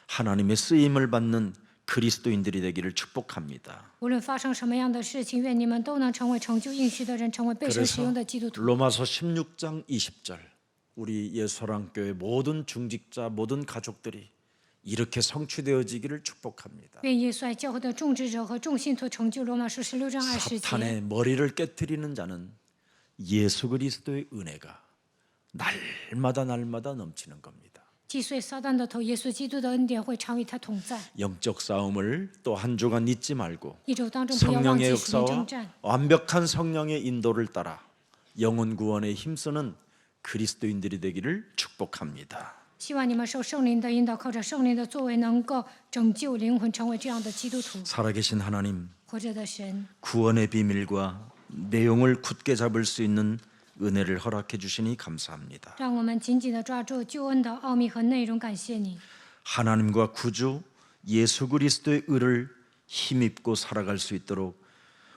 S1: 하나님의 쓰임을 받는 그리스도인들이 되기를 축복합니다.
S2: 无论发生什么样的事情，愿你们都能成为成就应许的人，成为被神使
S1: 그래서
S2: 用的基督徒。
S1: 로마서 16장 20절 우리 예수사랑교회 모든 중직자 모든 가족들이 이렇게 성취되어지기를 축복합니다.
S2: 愿耶稣爱教会的种植者和众信徒成就罗马书16章20节。
S1: 사탄의 머리를 깨트리는 자는 예수 그리스도의 은혜가 날마다 넘치는 겁니다.
S2: 击碎撒旦的头，耶稣基督的恩典会常与他同在。
S1: 영적 싸움을 또 한 주간 잊지 말고
S2: 一周当中不要忘
S1: 성령의
S2: 记属灵征
S1: 역사와
S2: 战，
S1: 완벽한 성령의 인도를 따라 영혼 구원에 힘쓰는 그리스도인들이 되기를 축복합니다.
S2: 希望你们受圣灵的引导，靠着圣灵的作为，能够拯救灵魂，成为这样的基督徒。
S1: 살아계신 하나님,
S2: 活着的神，
S1: 구원의 비밀과 내용을 굳게 잡을 수 있는 은혜를 허락해 주시니 감사합니다.
S2: 让我们紧紧地抓住救恩的奥秘和内容。感谢你，
S1: 하나님과 구주 예수 그리스도의 의를 힘입고 살아갈 수 있도록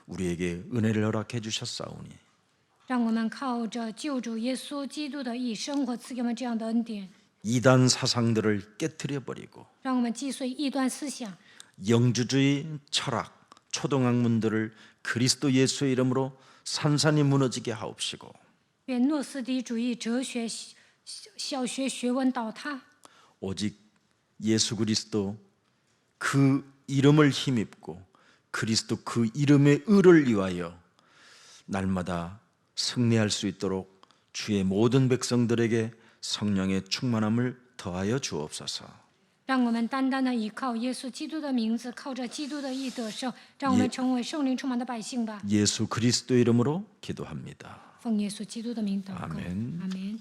S1: 우리에게 은혜를 허락해 주셨사오니
S2: 让我们靠着救主耶稣基督的义生活，赐给我们这样的恩典。
S1: 이단 사상들을 깨트려 버리고
S2: 让我们击碎异端思想，
S1: 영주주의 철학, 초등학문들을 그리스도 예수의 이름으로 산산이 무너지게 하옵시고
S2: 愿诺斯底主义哲学小学学问倒塌，
S1: 오직 예수 그리스도 그 이름을 힘입고 그리스도 그 이름의 의를 위하여 날마다 승리할 수 있도록 주의 모든 백성들에게 성령의 충만함을 더하여 주옵소서.
S2: 让我们单单的依靠耶稣基督的名字，靠着基督的义得胜，让我们成为圣灵充满的百姓吧。
S1: 예수 그리스도 이름으로 기도합니다.
S2: 奉耶稣基督的名祷告，
S1: 아멘.
S2: 阿门。